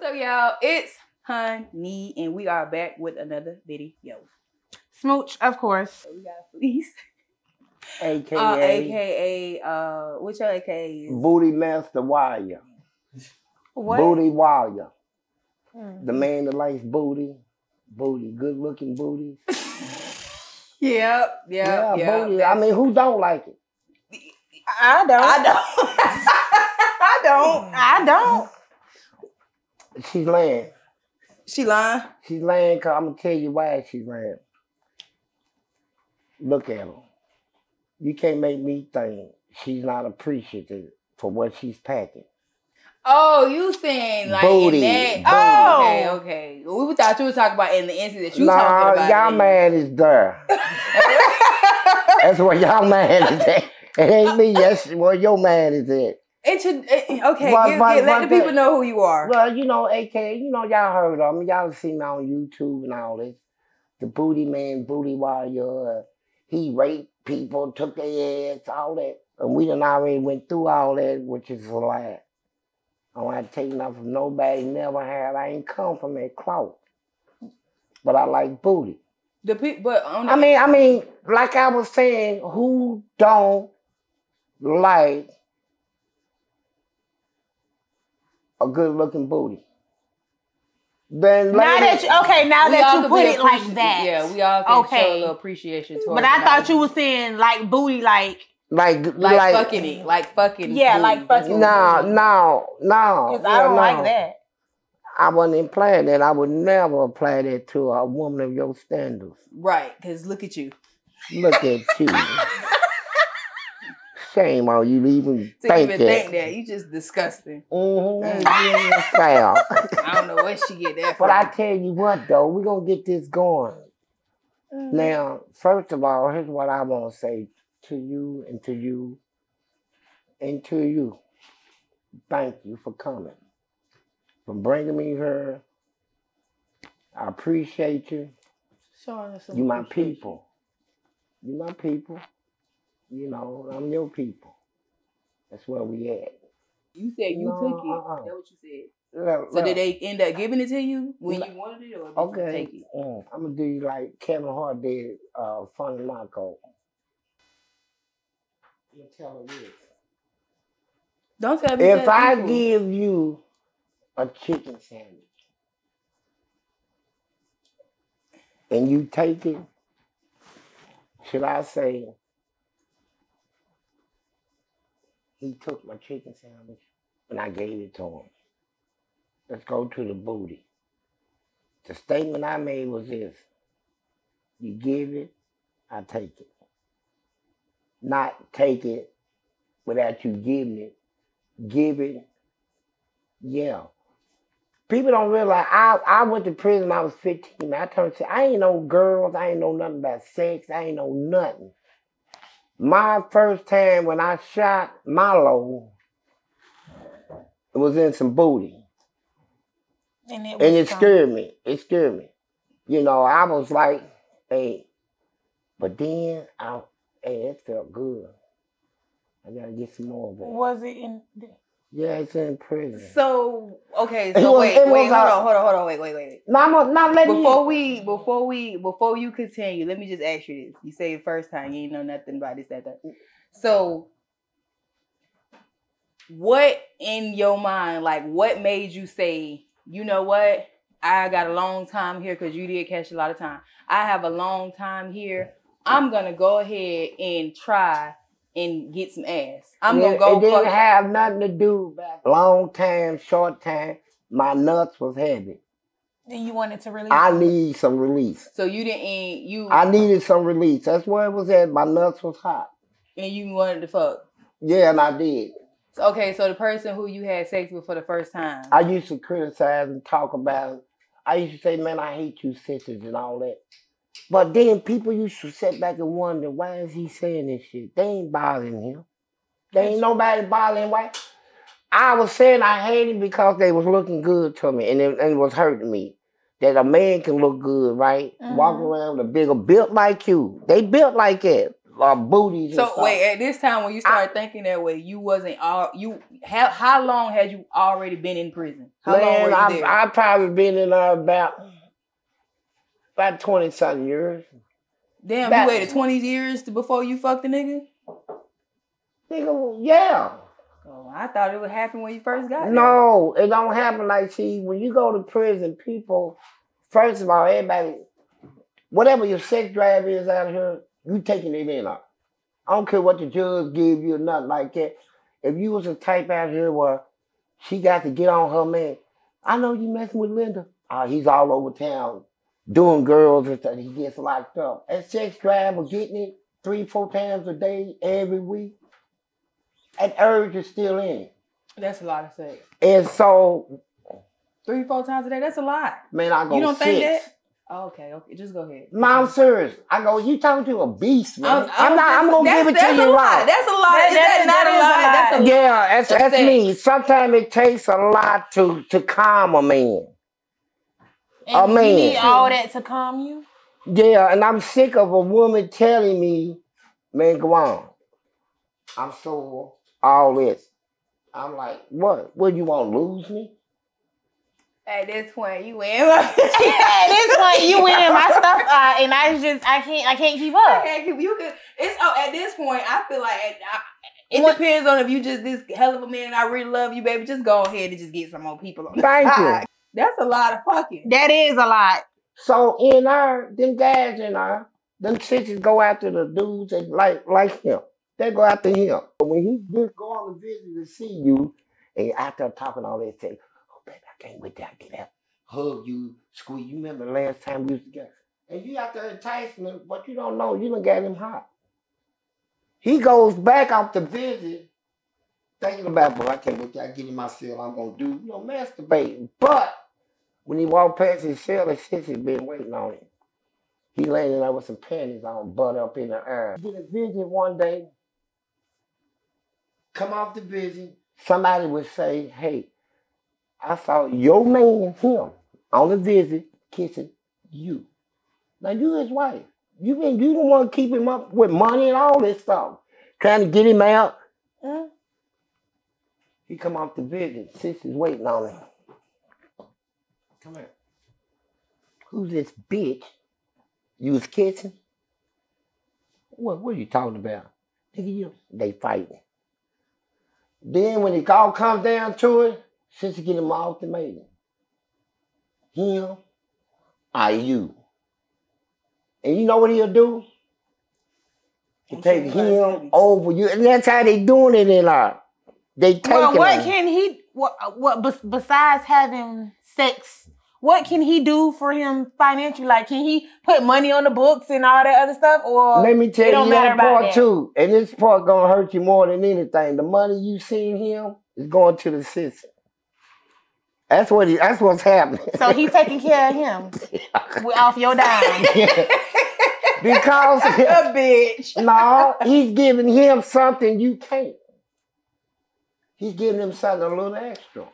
What's up, y'all? It's Hunnii, and we are back with another video. Smooch, of course. So we got Fleece. AKA. What's your AKA is? Booty Master Warrior. What? Booty Warrior. The man that likes booty. Booty. Good looking booty. Yep. Booty. I mean, who don't like it? I don't. I don't. She's lying. She lying? She's lying because I'm going to tell you why she's lying. Look at her. You can't make me think she's not appreciative for what she's packing. Oh, you saying like booty, in that? booty. Oh, okay. We thought you were talking about in the incident that you talking about. Y'all man is there. That's where y'all man is at. It ain't me. That's where your man is at. Okay, But let the people know who you are. Well, you know, AKA, you know, y'all heard of me. Y'all seen me on YouTube and all this. The booty man, booty warrior. He raped people, took their ass, all that. And we done already went through all that, which is a lie. I don't have to take nothing from nobody, never have. I ain't come from that clout. But I like booty. I mean, like I was saying, who don't like a good-looking booty? Then now that you put it like that, yeah, we all can show a little appreciation towards. But I thought you were saying like booty, like fucking it, like fucking. Yeah, booty. like fucking. No. Because I don't like that. I wasn't implying that. I would never apply that to a woman of your standards. Right, because look at you. Look at you. Shame on you even think that. You just disgusting. Foul. I don't know where she get that from. But I tell you what, though, we're going to get this going. Now, first of all, here's what I want to say to you and to you and to you. Thank you for coming. For bringing me here. I appreciate you. You my people. You my people. You know, I'm your people. That's where we at. You said you took it. That's what you said. So did they end up giving it to you when you wanted it, or did you take it? I'm going to do you like Kevin Hart did, Funny Marco. You tell her this. Don't tell me if I give you a chicken sandwich and you take it, should I say, he took my chicken sandwich and I gave it to him? Let's go to the booty. The statement I made was this: you give it, I take it. Not take it without you giving it. Give it, yeah. People don't realize I went to prison when I was 15. I turned to, I ain't no girls, I ain't know nothing about sex, I ain't know nothing. My first time when I shot Milo, it was in some booty. And it scared me. It scared me. You know, I was like, hey, but then, it felt good. I gotta get some more of it. Was it in? Yeah, it's in prison. So okay, so wait, hold on, wait. Before you continue, let me just ask you this. You say the first time you ain't know nothing about this, that. So what in your mind, like what made you say, you know what? I got a long time here because you did catch a lot of time. I have a long time here. I'm gonna go ahead and try and get some ass. I'm gonna go. It didn't have nothing to do about long time, short time. My nuts was heavy. And you wanted to release? I need some release. So you didn't. I needed some release. That's where it was at. My nuts was hot. And you wanted to fuck. Yeah, and I did. So, okay, so the person who you had sex with for the first time. I used to criticize and talk about it. I used to say, man, I hate you sisters and all that. But then people used to sit back and wonder, why is he saying this shit? They ain't bothering him. They ain't nobody bothering why. I was saying I hated him because they was looking good to me and it was hurting me. That a man can look good, right? Walk around with a bigger built like you. They built like that. Booties. So wait, at this time when you started thinking that way, you wasn't all you how long had you already been in prison? How long were you there? I've probably been in there about 20-something years. Damn, you waited 20 years before you fucked the nigga? Nigga, yeah. Oh, I thought it would happen when you first got there. No, it don't happen like, see, when you go to prison, people, first of all, everybody, whatever your sex drive is out here, you taking it in up. I don't care what the judge give you or nothing like that. If you was a type out here where she got to get on her man, I know you messing with Linda. He's all over town doing girls and stuff. He gets locked up. That sex drive of getting it 3-4 times a day, every week, that urge is still in it. That's a lot of sex. And so 3-4 times a day, that's a lot. Man, I go 6. You don't think that? Oh, okay, just go ahead. No, I'm serious. I go, you talking to a beast, man. I'm gonna give it to you right. That's a lot. Is that not a lot? That's a lot. Yeah, that's me. Sometimes it takes a lot to calm a man. And you need all that to calm you? Yeah, and I'm sick of a woman telling me, man, go on. I'm sore, all this. I'm like, what? What, you want to lose me? At this point, you win. At this point, you win my stuff, and I can't keep up. I can't keep. You can. At this point, I feel like it depends on if you just this hell of a man and I really love you, baby. Just go ahead and just get some more people on the Thank side. you. That's a lot of fucking. That is a lot. So them guys them sisters go after the dudes that like him. They go after him. But when he just go on a visit to see you, and after talking all that, say, oh, baby, I can't wait till I get out. Hug you, squeeze. You remember the last time we was together? And you out there enticing him, but you don't know. You done got him hot. He goes back off the visit, thinking about, boy, I can't wait till I get in my cell. I'm going to do, masturbating. But when he walked past his cell, the sister's been waiting on him. He landed there with some panties on, butt up in the air. He did a visit one day. Come off the visit, somebody would say, hey, I saw your man, him, on the visit, kissing you. Now, you his wife. You don't want to keep him up with money and all this stuff. Trying to get him out. He come off the visit, sister's waiting on him. Come here. Who's this bitch you was kissing? What are you talking about? They fighting. Then when it all comes down to it, sister get him an ultimatum. Him or you. And you know what he'll do? He'll take him over you. And that's how they doing it in our. They take what can he, besides having sex, what can he do for him financially? Like, can he put money on the books and all that other stuff? Or let me tell you that part too. And this part gonna hurt you more than anything. The money you seen him is going to the sister. That's what's happening. So he taking care of him off your dime. Because a bitch. No, he's giving him something you can't. He's giving him something a little extra.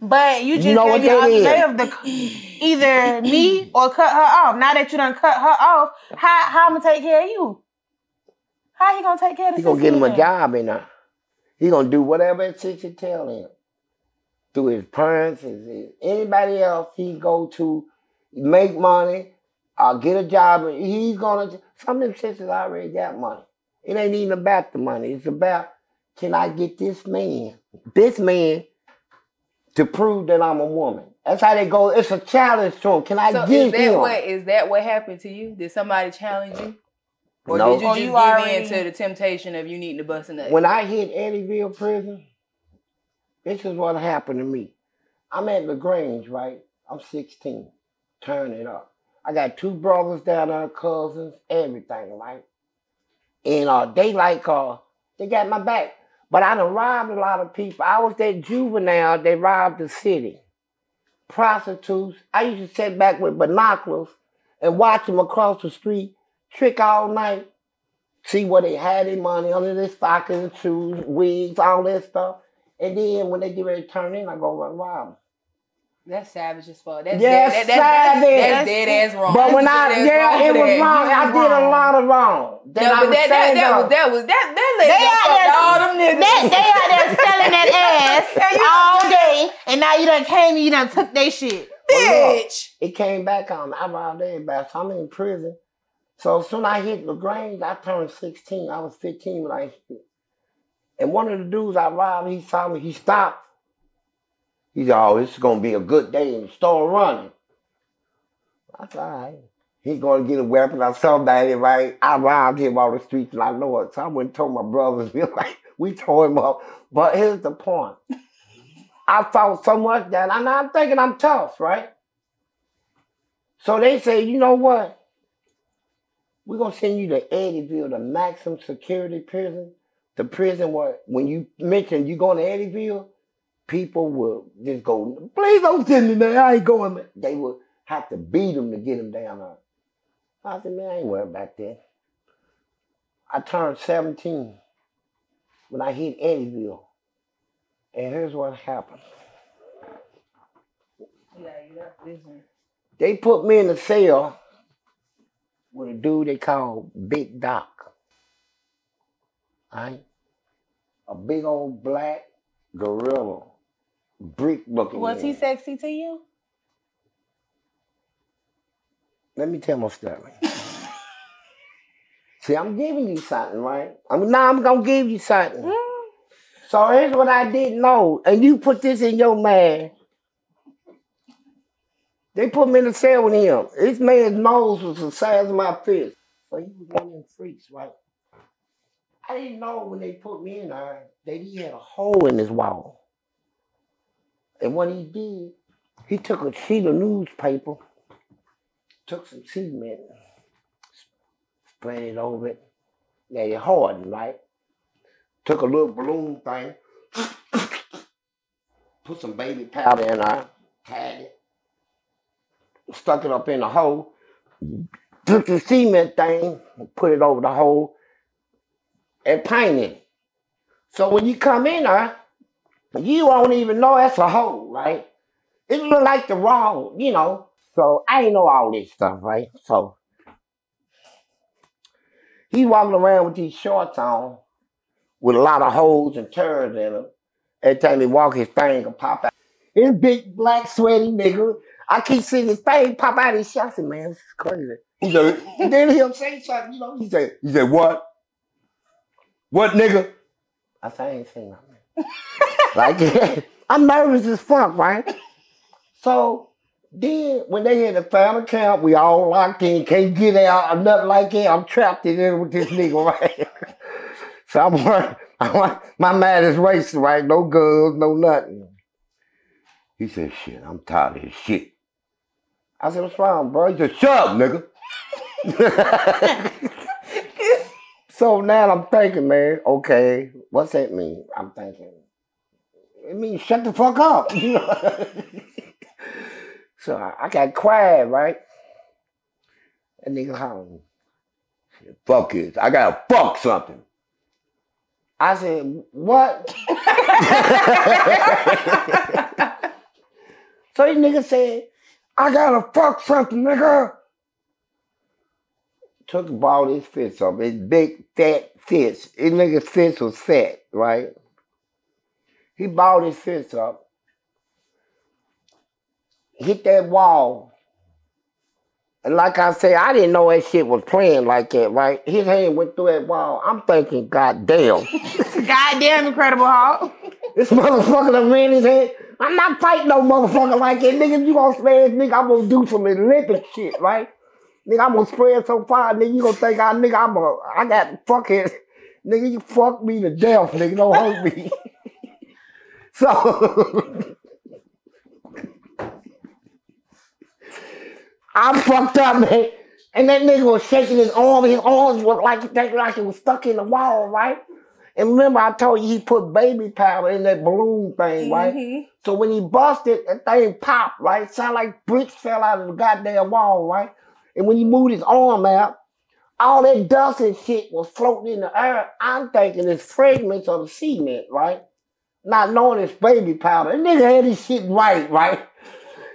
But you just gave the ultimatum of either me or cut her off. Now that you done cut her off, how I'm gonna take care of you? How he gonna take care of the He gonna get him a job in there. He gonna do whatever his sister tell him. Through his parents, anybody else he go to make money or get a job. He's gonna. Some of them sisters already got money. It ain't even about the money. It's about, can I get this man to prove that I'm a woman? That's how they go. It's a challenge to him. Can I get him? Is that what happened to you? Did somebody challenge you? Or no. did you just give in to the temptation of you needing to bust a nut? When I hit Eddyville prison, this is what happened to me. I'm at LaGrange, right? I'm 16. Turn it up. I got 2 brothers down there, cousins, everything, right? And they got my back. But I done robbed a lot of people. I was that juvenile that robbed the city. Prostitutes. I used to sit back with binoculars and watch them across the street, trick all night, see where they had their money under their stockings, shoes, wigs, all that stuff. And then when they get ready to turn in, I go run rob them. That's savage as fuck. That's savage. That's dead ass wrong. But when it was wrong. I did a lot of wrong. That lady fucked all them niggas. They out there selling that ass all day, and now you done came and you done took their shit. Bitch. It came back on me. I robbed everybody. So I'm in prison. So as soon as I hit LaGrange, I turned 16. I was 15 when I hit it. And one of the dudes I robbed, he saw me. He stopped. He said, oh, this is going to be a good day, and started running. I said, all right. He's going to get a weapon or somebody, right? I robbed him on the streets, and I know it. So I went and told my brothers, we tore him up. But here's the point. I fought so much that I'm thinking I'm tough, right? So they say, you know what? We're going to send you to Eddyville, the maximum security prison. The prison where, when you mention you going to Eddyville, people will just go, please don't send me there. I ain't going there. They would have to beat them to get them down there. I said, man, I ain't worried about that. I turned 17 when I hit Eddyville. And here's what happened. They put me in a cell with a dude they call Big Doc. Right? A big old black gorilla, brick looking. Was he sexy to you? Let me tell my story. See, I'm giving you something, right? I'm gonna give you something. So here's what I didn't know, and you put this in your mind. They put me in the cell with him. This man's nose was the size of my fist. So he was one of them freaks, right? I didn't know when they put me in there that he had a hole in his wall. And what he did, he took a sheet of newspaper, took some cement, spread it over it, let it harden, right? Took a little balloon thing, put some baby powder in there, tied it, stuck it up in the hole, took the cement thing, put it over the hole, and painted it. So when you come in there, you won't even know that's a hole, right? It look like the wall, you know. So I ain't know all this stuff, right? So he walking around with these shorts on with a lot of holes and turds in them. Every time he walk, his thing will pop out. This big, black, sweaty nigga, I keep seeing his thing pop out of his shit. I said, man, this is crazy. He said, and then he'll say something, you know. He said, what? What, nigga? I said, I ain't saying nothing. Like, I'm nervous as fuck, right? So then, when they had the family camp, we all locked in, can't get out, or nothing like that. I'm trapped in there with this nigga, right? So my mind is racing, right? No guns, no nothing. He said, shit, I'm tired of this shit. I said, what's wrong, bro? He said, shut up, nigga. So now I'm thinking, man, okay, what's that mean? I'm thinking, it means shut the fuck up. You know? So I got quiet, right? And nigga hollering, fuck it, I gotta fuck something. I said, what? So this nigga said, I gotta fuck something, nigga. Took and balled his fist up, his big, fat fist. His nigga's fist was fat, right? He balled his fist up, hit that wall. And like I said, I didn't know that shit was playing like that, right? His hand went through that wall. I'm thinking, goddamn. Goddamn Incredible Hulk. This motherfucker done ran his head. I'm not fighting no motherfucker like that. Nigga, if you gonna smash nigga, I'm gonna do some Olympic shit, right? Nigga, I'm gonna spread so far, nigga, you gonna think I got fucking, nigga, you fuck me to death, nigga, don't hurt me. So, I fucked up, man. And that nigga was shaking his arms were like it was stuck in the wall, right? And remember I told you he put baby powder in that balloon thing, right? Mm-hmm. So when he busted, that thing popped, right? It sounded like bricks fell out of the goddamn wall, right? And when he moved his arm out, all that dust and shit was floating in the air. I'm thinking it's fragments of the cement, right? Not knowing it's baby powder. The nigga had his shit right?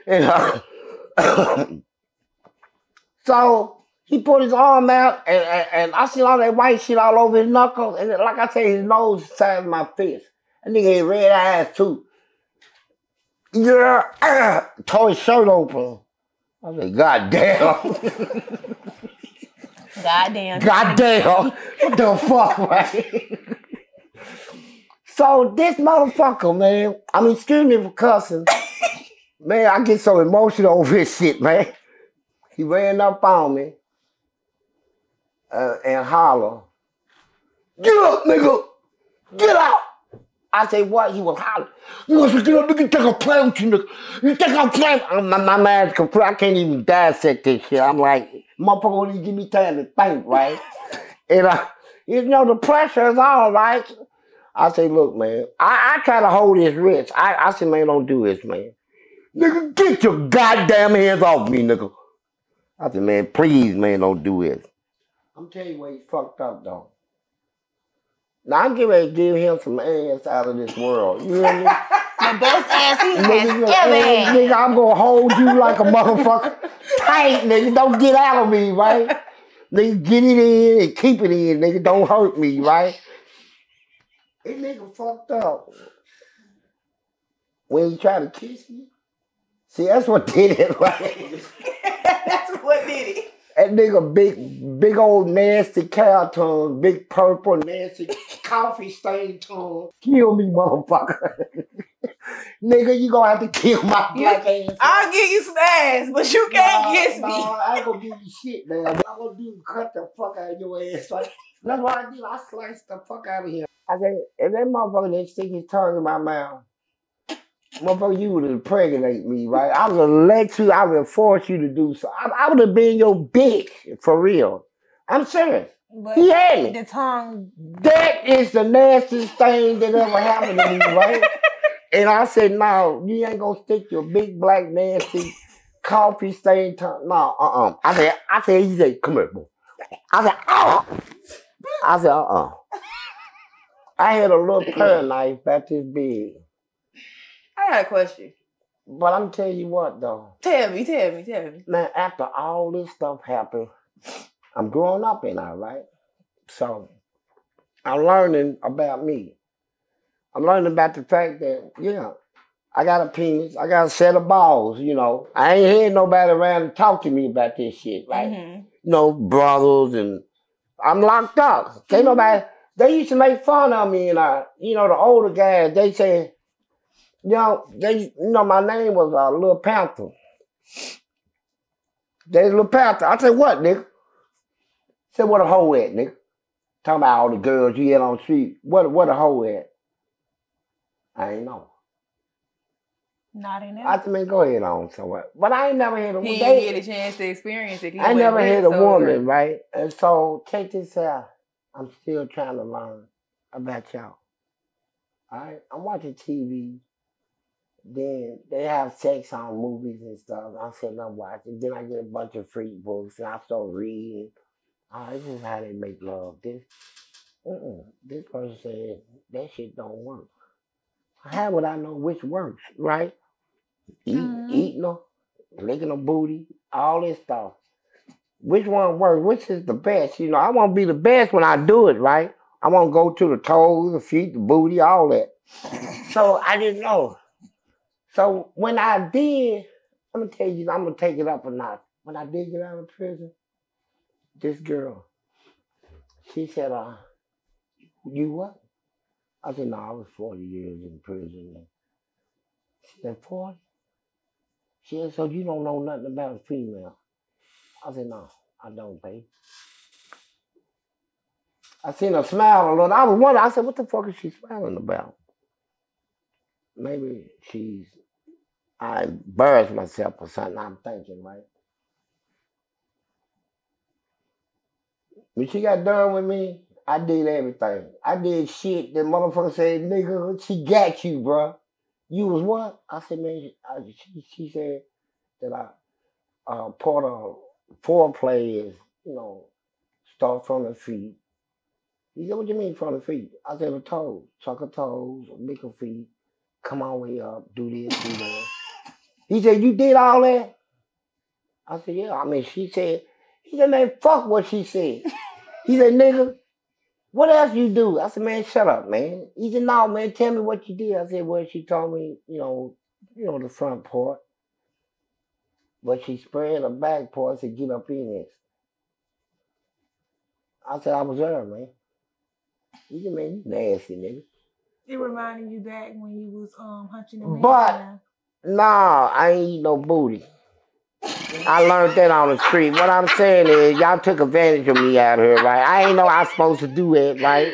And, so he put his arm out, and I see all that white shit all over his knuckles. And like I said, his nose is the size of my fist. That nigga had red eyes too. Yeah, tore his shirt open. I said, God damn. Goddamn. Goddamn. What the fuck, right? So this motherfucker, man, I mean, excuse me for cussing. Man, I get so emotional over this shit, man. He ran up on me and hollered, "Get up, nigga! Get out!" I say, "What?" He was hollering. "You want to get up, nigga? You think I'm playing with you, nigga? You think I'm playing?" My mind's complete. I can't even dissect this shit. I'm like, motherfucker won't even give me time to think, right? And you know, the pressure is all right. I say, "Look, man, I try to hold his wrist. I say, man, don't do this, man. Nigga, get your goddamn hands off me, nigga." I said, "Man, please, man, don't do this." I'm telling you where he fucked up, though. Now, I'm getting ready to give him some ass out of this world. You hear me? The best ass he has ever had. Nigga, I'm going to hold you like a motherfucker. Tight, nigga. Don't get out of me, right? Nigga, get it in and keep it in, nigga. Don't hurt me, right? This nigga fucked up. When he tried to kiss me, see, that's what did it, right? That's what did it. That nigga big old nasty cow tongue, big purple nasty coffee stained tongue. Kill me, motherfucker. Nigga, you gonna have to kill my black ass. I'll give you some ass, but you can't kiss me. No, I ain't gonna give you shit, man. What I'm gonna do is cut the fuck out of your ass. Like, that's what I did. I sliced the fuck out of him. I said, if that motherfucker didn't stick his tongue in my mouth, motherfucker, you would impregnate me, right? I would have let you, I would have forced you to do so. I would have been your bitch, for real. I'm serious. But he had me. The tongue. That is the nastiest thing that ever happened to me, right? And I said, no, you ain't gonna stick your big black nasty coffee stained tongue. No, I said, he said, "Come here, boy." I said, "Oh." I said, I had a little pear knife about this big. I got a question. But I'm telling you what, though. Tell me. Man, after all this stuff happened, I'm growing up in that, right? So I'm learning about me. I'm learning about the fact that, yeah, I got a penis, I got a set of balls, you know. I ain't had nobody around to talk to me about this shit, right? Mm-hmm. You know, brothers, and I'm locked up. Can't nobody, they used to make fun of me, and you know, the older guys, they say, my name was Lil Panther. There's Lil Panther. I said, "What, nigga?" Said, "What a hoe at, nigga?" Talking about all the girls you had on the street. What a hoe at? I ain't know. Not in there. I said, "Man, go ahead on somewhere." But I ain't never had a woman. He didn't get a chance to experience it. I never had a woman, right? And so, check this out. I'm still trying to learn about y'all. All right? I'm watching TV. Then they have sex on movies and stuff. I'm sitting up watching. Then I get a bunch of freak books and I start reading. This is how they make love. This person said that shit don't work. How would I know which works, right? Eating them, licking a booty, all this stuff. Which one works? Which is the best? You know, I want to be the best when I do it, right? I want to go to the toes, the feet, the booty, all that. So I didn't know. So when I did, I'm going to tell you, I'm going to take it up a notch. When I did get out of prison, this girl, she said, "You what?" I said, "No, I was 40 years in prison." She said, "40?" She said, "So you don't know nothing about a female?" I said, "No, I don't, babe." I seen her smile a little. I was wondering, I said, "What the fuck is she smiling about?" Maybe I embarrassed myself or something, I'm thinking, right? When she got done with me, I did everything. I did shit that motherfucker said, "Nigga, she got you, bro." "You was what?" I said, "Man," she said that part of foreplay is, start from the feet. He said, "What you mean from the feet?" I said, "The toes, suck her toes, lick her feet, come all the way up, do this, do that." He said, you did all that? I said, yeah. I mean, he said, man, fuck what she said. He said, nigga, what else you do? I said, man, shut up, man. He said, no, man, tell me what you did. I said, well, she told me, the front part. But she spread her back part to get up in this. I said, I was there, man. He said, man, you nasty, nigga. It reminded you back when you was hunching the man. But, nah, I ain't eat no booty. I learned that on the street. What I'm saying is, y'all took advantage of me out here, right? I ain't know I was supposed to do it, right?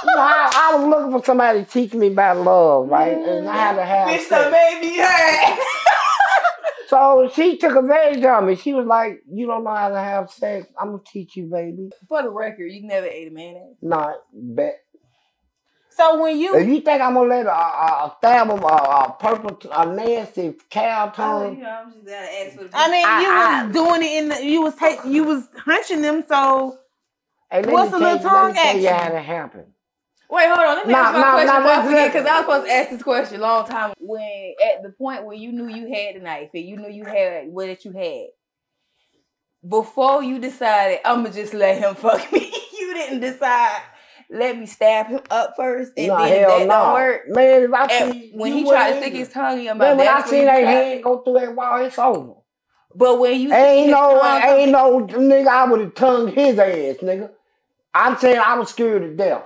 I was looking for somebody to teach me about love, right? And I had to have bitch that made me hurt. So she took advantage of me. She was like, you don't know how to have sex. I'm going to teach you, baby. For the record, you never ate a mayonnaise. Nah, bet. So when you... If you think I'm going to let a stab of a nasty cow tongue... I'm just going to ask for the... I mean, you was doing it in the... You was hunching them, so... Hey, what's a little tongue action? Let me tell you how it happened. Wait, hold on. Let me ask my question before I forget, because I was supposed to ask this question a long time. When at the point where you knew you had the knife and you knew you had what you had, before you decided, I'm going to just let him fuck me, you didn't decide, let me stab him up first, and then if that don't work. Man, if I see... When he tried to stick his tongue in your mouth, when I see that hand go through that wall, it's over. But when you ain't no nigga, I would have tongued his ass, nigga. I'm saying I was scared to death.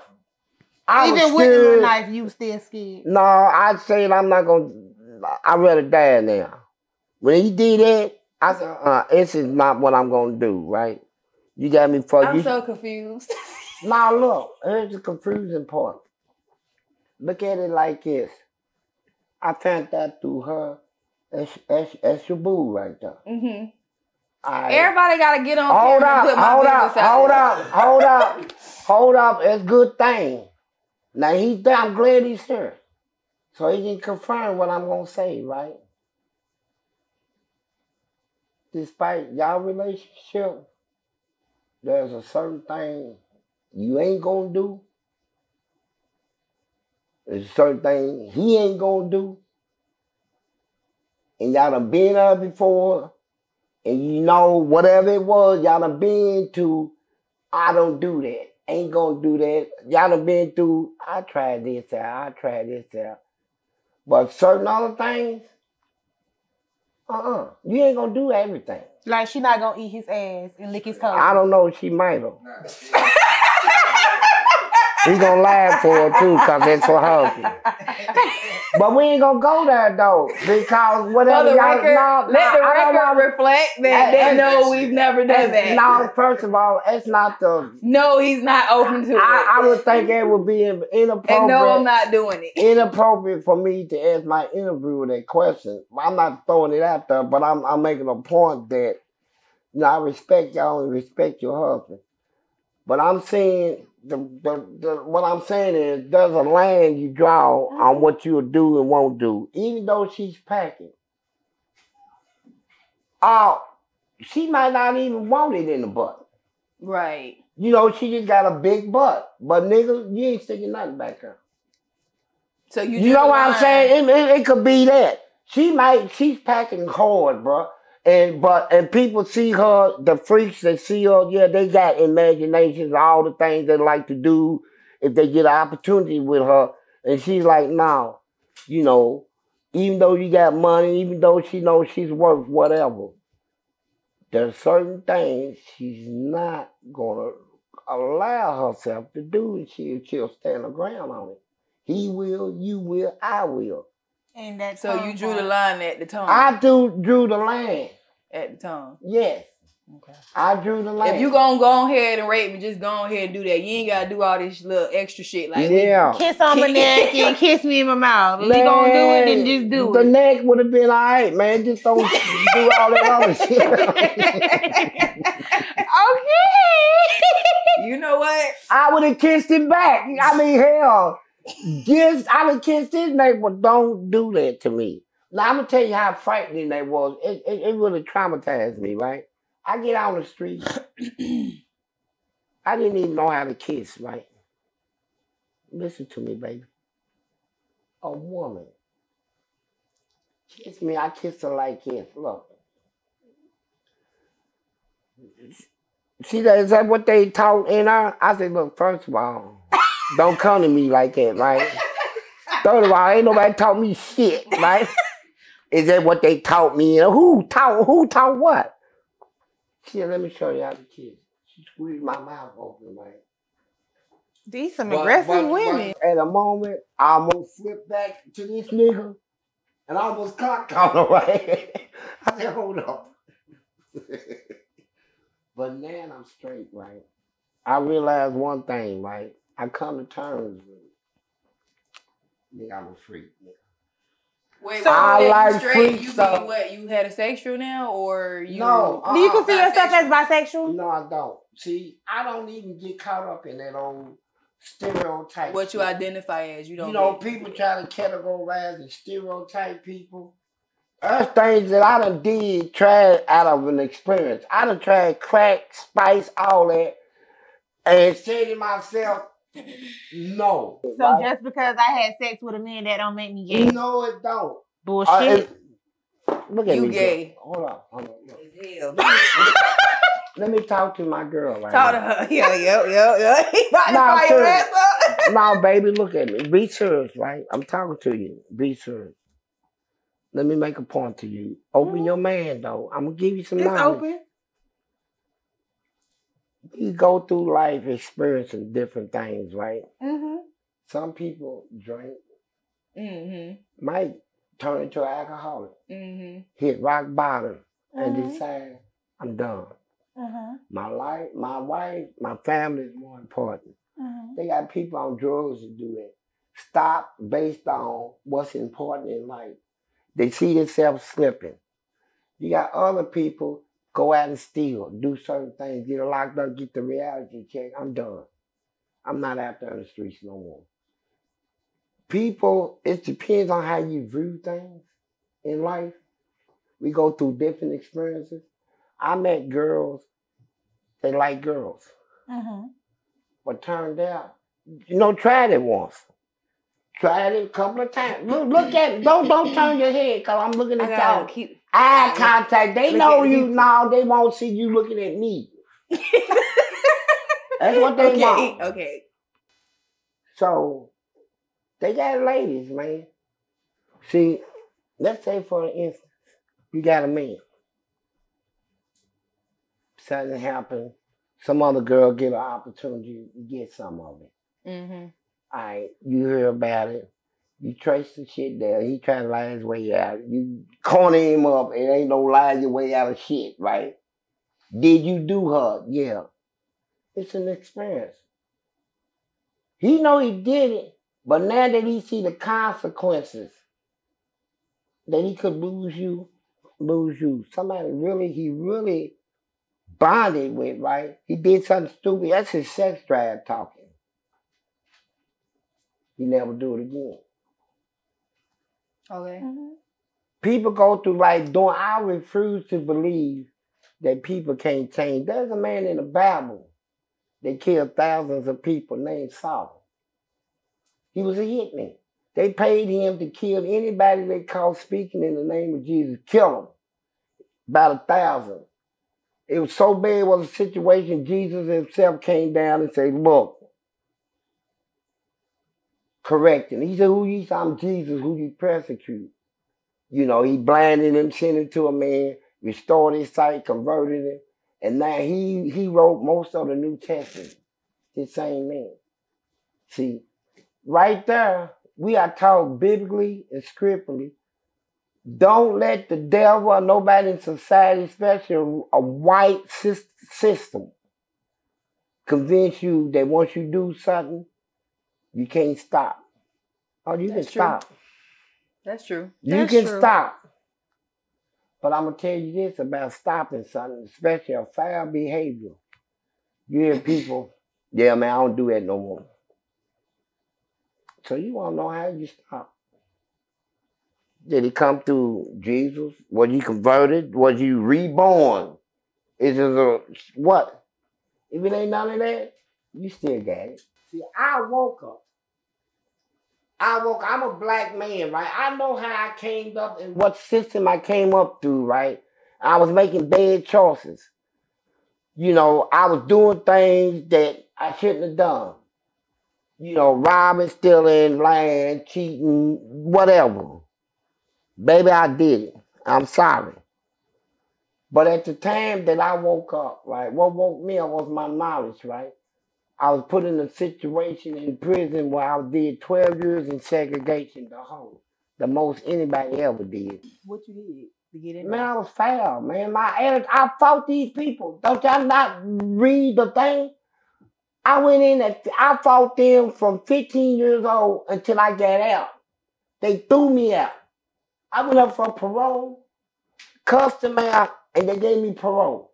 Even with the knife, you still scared. No, I said I'm not gonna. I'd rather die now. When he did that, I said, this is not what I'm gonna do, right? You got me fucked. I'm so confused. Now look, here's the confusing part. Look at it like this. I found that through her. That's your boo right there. Mm-hmm. Everybody gotta get on camera and hold up. It's a good thing. Now he's there. I'm glad he's here, so he can confirm what I'm gonna say, right? Despite y'all relationship, there's a certain thing you ain't gonna do. There's a certain thing he ain't gonna do, and y'all done been there before. And you know, whatever it was, y'all done been to, I don't do that. Ain't gonna do that. Y'all done been through, I tried this out. But certain other things, you ain't gonna do everything. Like she not gonna eat his ass and lick his toes. I don't know, she might have. He gonna laugh for her too, cause it's her husband. But we ain't gonna go there though, because whatever y'all let the record reflect that they know we've never done that. No, first of all, it's not the. No, he's not open to it. I would think it would be inappropriate. And no, I'm not doing it. Inappropriate for me to ask my interviewer that question. I'm not throwing it out there, but I'm making a point that I respect y'all and respect your husband. But I'm saying. What I'm saying is there's a line you draw on what you'll do and won't do. Even though she's packing. She might not even want it in the butt. Right. She just got a big butt. But nigga, you ain't sticking nothing back there. So you know what I'm saying? It could be that. She's packing hard, bro. And people see her, the freaks that see her, yeah, they got imaginations, all the things they like to do if they get an opportunity with her. And she's like, no, even though you got money, even though she knows she's worth whatever, there's certain things she's not gonna allow herself to do, and she'll stand her ground on it. He will, you will, I will. And that so you drew the line at the tongue. I drew the line at the tongue. Yes. Okay. I drew the line. If you gonna go ahead and rape me, just go ahead and do that. You ain't gotta do all this little extra shit like kiss on my neck and kiss me in my mouth. If you gonna do it, then just do it. The neck would have been all right, man. Just don't do all that other shit. Okay. You know what? I would have kissed him back. I mean, hell. I would kiss his neck, but don't do that to me. Now, I'm going to tell you how frightening that was. It really traumatized me, right? I get out on the street. I didn't even know how to kiss, right? Listen to me, baby. A woman. Kiss me, I kiss her like this. Look. See that? Is that what they taught in her? I said, look, first of all, don't come to me like that, right? Third of all, ain't nobody taught me shit, right? Is that what they taught me? Who taught what? She said, let me show you how to kiss. She squeezed my mouth open, right? These some aggressive women. At a moment, I almost flipped back to this nigga and I almost clocked on her, right? I said, hold up. But now I'm straight, right? I realized one thing, right? I come to terms with it. Nigga, I'm a freak. Wait, so I like straight, freak you stuff. mean what? You heterosexual now, or you? No. Do you consider yourself as bisexual? No, I don't. See, I don't even get caught up in that old stereotype. What you identify as, you don't. You know, people try to categorize and stereotype people. There's things that I done tried out of an experience. I done tried crack, spice, all that, and said to myself, no. So right? Just because I had sex with a man, that don't make me gay? No, it don't. Bullshit. Look at you me. gay. Girl. Hold on. Hell. Let me talk to my girl right talk now. To her. Yeah. No, baby, look at me. Be serious, right? I'm talking to you. Be serious. Let me make a point to you. Open your man, though. I'm going to give you some knowledge. Open. You go through life experiencing different things, right? Mm-hmm. Some people drink, mm-hmm. might turn into an alcoholic, mm-hmm. hit rock bottom, and Mm-hmm. decide, I'm done. Mm-hmm. My life, my wife, my family is more important. Mm-hmm. They got people on drugs to do that. Stop based on what's important in life. They see themselves slipping. You got other people go out and steal, do certain things, get locked up, get the reality check. I'm done. I'm not out there in the streets no more. People, it depends on how you view things in life. We go through different experiences. I met girls that like girls. Mm-hmm. But turned out, tried it once. Tried it a couple of times. Look at it. Don't turn your head because I'm looking at y'all. Keep eye contact. They know you now. They won't see you looking at me. That's what they want. Okay. So, they got ladies, man. See, let's say for instance, you got a man. Something happened. Some other girl get an opportunity to get some of it. Mm-hmm. All right, you hear about it. You trace the shit down. He trying to lie his way out. You corner him up. It ain't no lie your way out of shit, right? Did you do her? Yeah. It's an experience. He know he did it, but now that he see the consequences, that he could lose you. Somebody he really bonded with, right? He did something stupid. That's his sex drive talking. He never do it again. Okay. Mm-hmm. People go through life doing. I refuse to believe that people can't change. There's a man in the Bible that killed thousands of people named Saul. He was a hitman. They paid him to kill anybody they caught speaking in the name of Jesus. Kill them. About 1,000. It was so bad was the situation, Jesus himself came down and said, look, correcting. He said, who you say? I'm Jesus, who you persecute. He blinded him, sent him to a man, restored his sight, converted him, and now he wrote most of the New Testament. This same man. See, right there, we are taught biblically and scripturally, don't let the devil or nobody in society, especially a white system, convince you that once you do something, you can't stop. Oh, you can stop. That's true. You can stop. But I'm going to tell you this about stopping something, especially a foul behavior. You hear people, yeah, man, I don't do that no more. So you want to know how you stop. Did it come through Jesus? Was you converted? Was you reborn? Is it what? If it ain't none of that, you still got it. See, I woke up. I'm a black man, right? I know how I came up and what system I came up through, right? I was making bad choices. You know, I was doing things that I shouldn't have done. You know, robbing, stealing, lying, cheating, whatever. Baby, I did it. I'm sorry. But at the time that I woke up, right, what woke me up was my knowledge, right? I was put in a situation in prison where I did 12 years in segregation, the most anybody ever did. What you did to get in Man, there? I was foul, man. I fought these people. Don't y'all not read the thing? I went in I fought them from 15 years old until I got out. They threw me out. I went up for parole, cussed them out, and they gave me parole.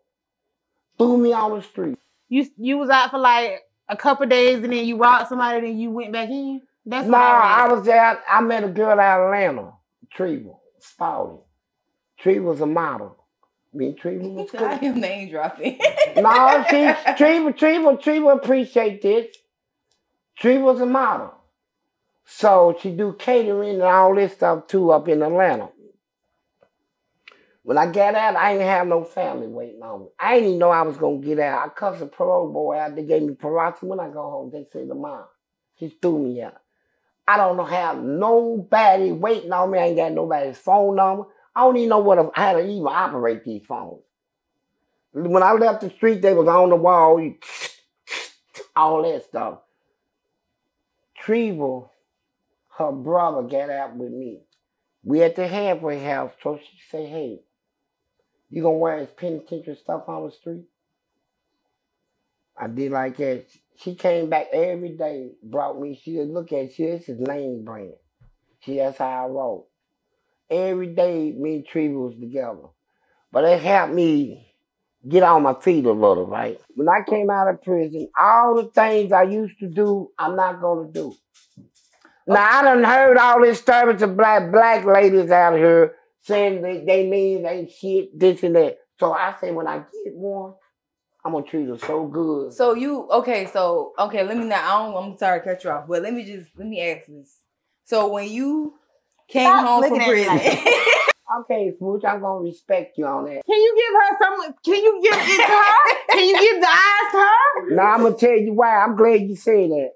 Threw me on the street. You was out for like a couple of days and then you robbed somebody and you went back in? That's what I was there. I met a girl out of Atlanta, Treva, Spalding. Treva was a model. Treva was cool. I am name dropping. No, Treva appreciate this. Treva was a model. So she do catering and all this stuff too up in Atlanta. When I got out, I ain't have no family waiting on me. I didn't even know I was going to get out. I cussed a parole boy out. They gave me parole. When I go home, they said, the mom, she threw me out. I don't know how nobody waiting on me. I ain't got nobody's phone number. I don't even know how to even operate these phones. When I left the street, they was on the wall, all that stuff. Treva, her brother got out with me. We at the halfway house, so she say, hey, you gonna wear his penitentiary stuff on the street? I did like that. She came back every day, brought me, she would look at this is name brand. That's how I roll. Every day, me and Treva was together. But it helped me get on my feet a little, right? When I came out of prison, all the things I used to do, I'm not gonna do. Now, I done heard all this disturbance of black ladies out here saying they mean they shit, this and that. So I say when I get one, I'm gonna treat her so good. So let me now, I'm sorry to cut you off, but let me ask this. So when you came home from prison. Okay, Smooch, I'm gonna respect you on that. Can you give her some? Can you give it to her? Can you give the eyes to her? Now I'm gonna tell you why. I'm glad you said that.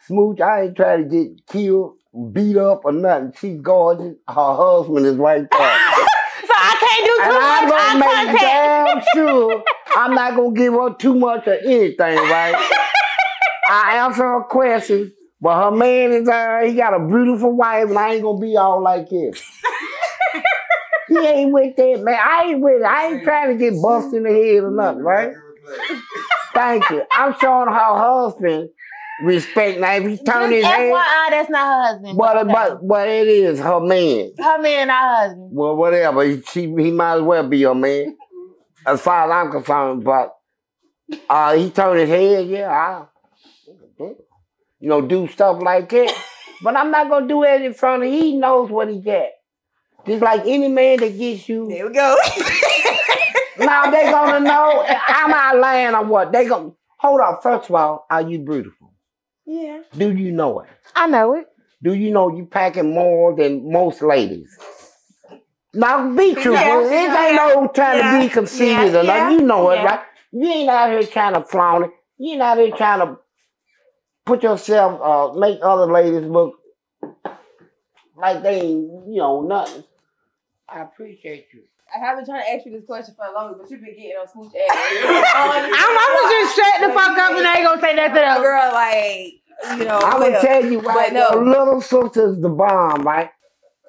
Smooch, I ain't trying to get killed, beat up, or nothing. She's gorgeous. Her husband is right there. So I can't do too much. I'm gonna make damn sure I'm not gonna give her too much of anything, right? I answer her questions, but her man is there. He got a beautiful wife, and I ain't gonna be all like this. He ain't with that, man. I ain't with it. I ain't trying to get busted in the head or nothing, right? Thank you. I'm showing her husband respect. Now, if he turn his head, FYI, that's not her husband. But it is her man. Her man, our husband. Well, whatever. He might as well be your man, as far as I'm concerned. But he turned his head, yeah. Do stuff like that. But I'm not gonna do it in front of him. He knows what he got. Just like any man that gets you. There we go. Now they gonna know I'm out lying or what? They gonna hold on. First of all, are you beautiful? Yeah. Do you know it? I know it. Do you know you packing more than most ladies? Now be truthful. This ain't no trying to be conceited or nothing. You know it, right? You ain't out here trying to flaunt it. You ain't out here trying to put yourself, make other ladies look like they ain't, nothing. I appreciate you. I have been trying to ask you this question for a long time, but you've been getting on Smooch ass. I'm gonna just shut the fuck up and I ain't gonna say nothing else. Girl, like, I'm gonna tell you why. Your little sister's the bomb, right?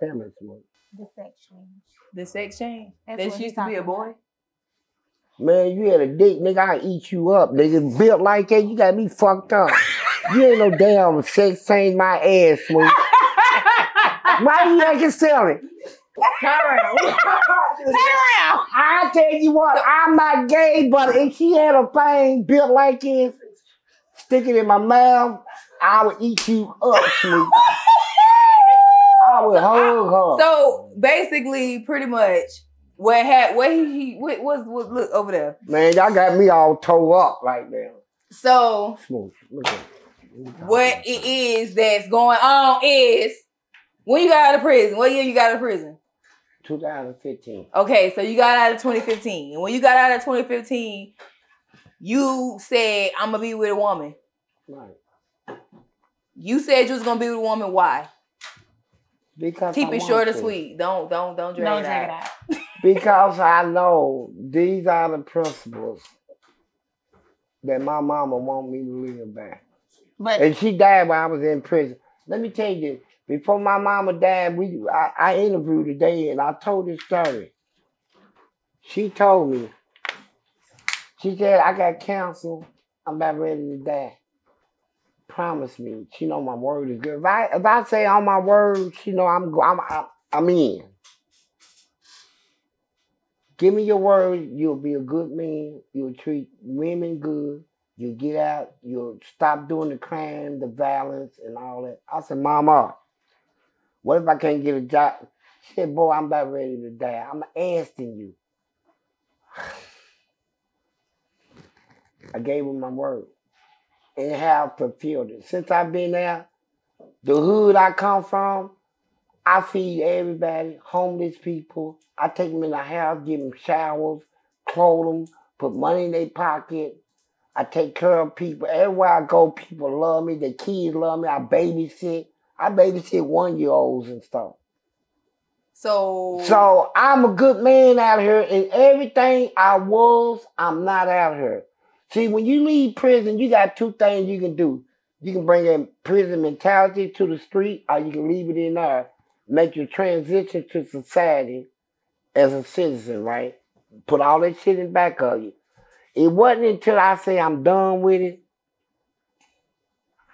Tell me, Smooch. The sex change. The sex change? That she used to be a boy? Man, you had a dick, nigga, I'll eat you up, nigga. Built like that, you got me fucked up. You ain't no damn sex change my ass, Smooch. Why you acting silly? Turn around. I tell you what, I'm not gay, but if she had a thing built like this, stick it in my mouth, I would eat you up, Smooch. I would hug her. So basically, pretty much, what look over there? Man, y'all got me all tore up right now. So Smooch, look at it. what it is that's going on is when you got out of prison. What year you got out of prison? 2015. Okay, so you got out of 2015. And when you got out of 2015, you said, I'm going to be with a woman. Right. You said you was going to be with a woman. Why? Because keep it short and sweet. Don't drag it out. Because I know these are the principles that my mama want me to live by. And she died while I was in prison. Let me tell you this. Before my mama died, I interviewed today and I told this story. She told me, she said, I got cancer. I'm about ready to die. Promise me. She know my word is good. If I say all my words, she know I'm in. Give me your word, you'll be a good man. You'll treat women good. You'll get out. You'll stop doing the crime, the violence, and all that. I said, Mama, what if I can't get a job? She said, boy, I'm about ready to die. I'm asking you. I gave her my word and have fulfilled it. Since I've been there, the hood I come from, I feed everybody, homeless people. I take them in the house, give them showers, clothe them, put money in their pocket. I take care of people. Everywhere I go, people love me. The kids love me. I babysit 1-year-olds and stuff. So I'm a good man out here, and everything I was, I'm not out here. See, when you leave prison, you got two things you can do. You can bring in prison mentality to the street, or you can leave it in there, make your transition to society as a citizen, right? Put all that shit in back of you. It wasn't until I say I'm done with it,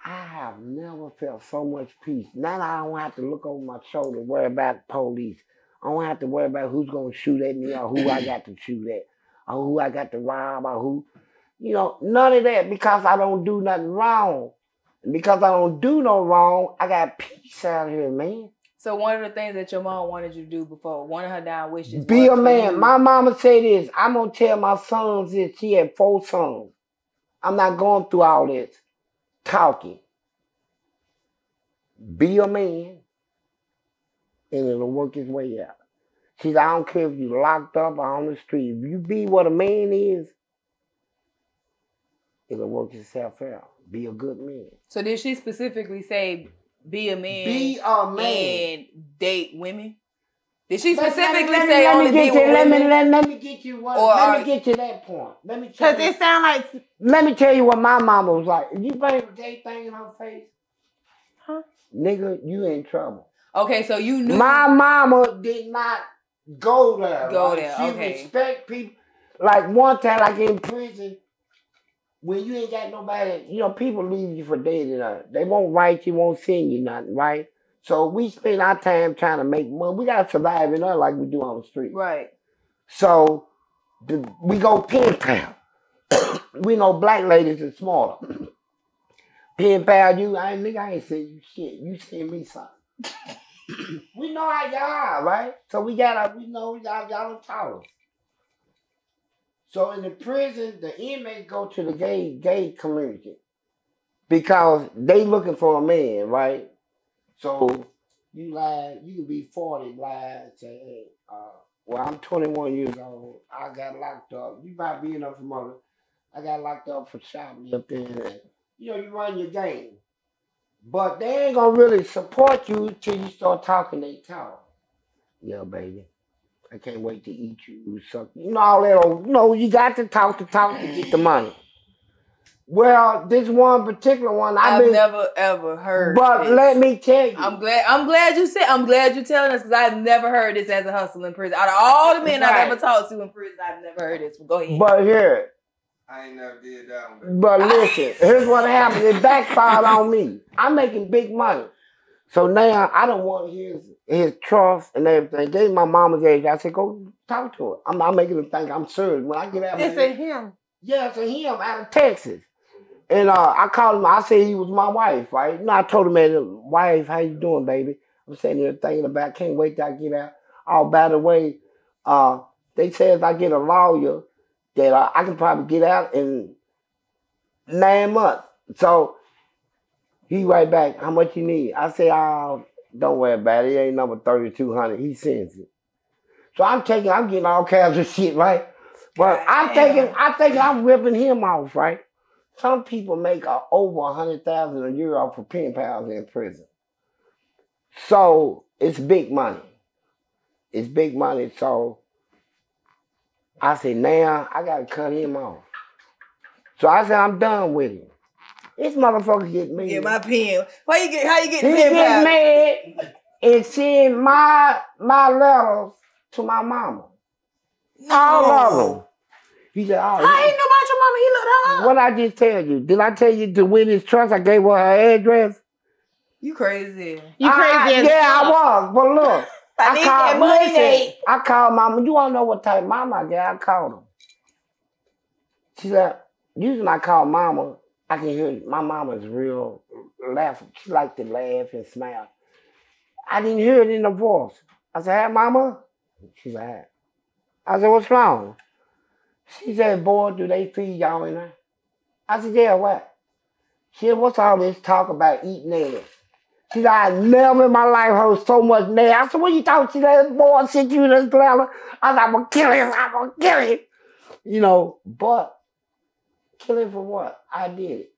I have never felt so much peace. Now I don't have to look over my shoulder, worry about the police. I don't have to worry about who's going to shoot at me or who I got to shoot at or who I got to rob or who. You know, none of that because I don't do nothing wrong. And because I don't do no wrong, I got peace out here, man. So one of the things that your mom wanted you to do before, one of her dying wishes, be a man. My mama said this. I'm going to tell my sons this. She had 4 sons. I'm not going through all this talking. Be a man, and it'll work its way out. She said, I don't care if you're locked up or on the street. If you be what a man is, it'll work itself out. Be a good man. So did she specifically say, be a man, and date women? Did she specifically say only be with women? Let me get you that point. Because it sound like... Let me tell you what my mama was like. If you bring a gay thing in her face, nigga, you in trouble. Okay, so you knew. My mama did not go there. She respect people. Like one time, like in prison, when you ain't got nobody, you know, people leave you for dead. They won't write you, won't send you nothing, right? So we spend our time trying to make money. We got to survive in there like we do on the street. Right. So we go pen pal. We know black ladies are smaller. Pen pal, I ain't send you shit. You send me something. We know how y'all are, right? So we know y'all are tall. So in the prison, the inmates go to the gay community because they looking for a man, right? So you lie, you can be 40, lie, and say, hey, well, I'm 21 years old. I got locked up. You might be enough for murder. I got locked up for shopping up there. You know, you run your game. But they ain't gonna really support you till you start talking they talk. Yeah, baby. I can't wait to eat you. You know, all that. You know, you got to talk to get the money. Well, this one particular one, I've never ever heard. But this. Let me tell you, I'm glad you're telling us because I've never heard this as a hustle in prison. Out of all the men I've ever talked to in prison, I've never heard this. Go ahead. But here, I ain't never did that one. But listen, here's what happened. It backfired on me. I'm making big money. So now I don't want his trust and everything. Gave my mama's age. I said, go talk to her. I'm making him think I'm serious. When I get out, it's a him. Yeah, it's a him out of Texas. And I called him. I said he was my wife, right? You know, I told him, man, wife, how you doing, baby? I'm sitting there thinking about, can't wait till I get out. Oh, by the way, they say if I get a lawyer, that I can probably get out in 9 months. So He right back, how much you need? I say, oh, don't worry about it. It ain't number 3,200. He sends it. So I'm getting all kinds of shit, right? But I think I'm ripping him off, right? Some people make over 100,000 a year off of pen pals in prison. So it's big money. It's big money. So I said, now I gotta cut him off. So I said, I'm done with him. This motherfucker get mad. Get my pen. How you get the He pen get pal? mad and send my letters to my mama. No. All of them. He said, oh, I ain't know about your mama. He looked her up. What I just tell you? Did I tell you to win his trust? I gave her address. You crazy. You crazy. Yeah, I was. But look, I need that money, Nate. I called mama. You want to know what type of mama I got? I called her. She said, usually when I call mama, I can hear my mama's real laughing. She like to laugh and smile. I didn't hear it in her voice. I said, hey, mama? She said, hey. I said, what's wrong? She said, boy, do they feed y'all in there? I said, yeah, what? She said, what's all this talk about eating ass? She said, I never in my life heard so much nails. I said, what you thought? She said, boy, sent you this letter. I said, I'm going to kill him. I'm going to kill him. You know, but kill him for what? I did it.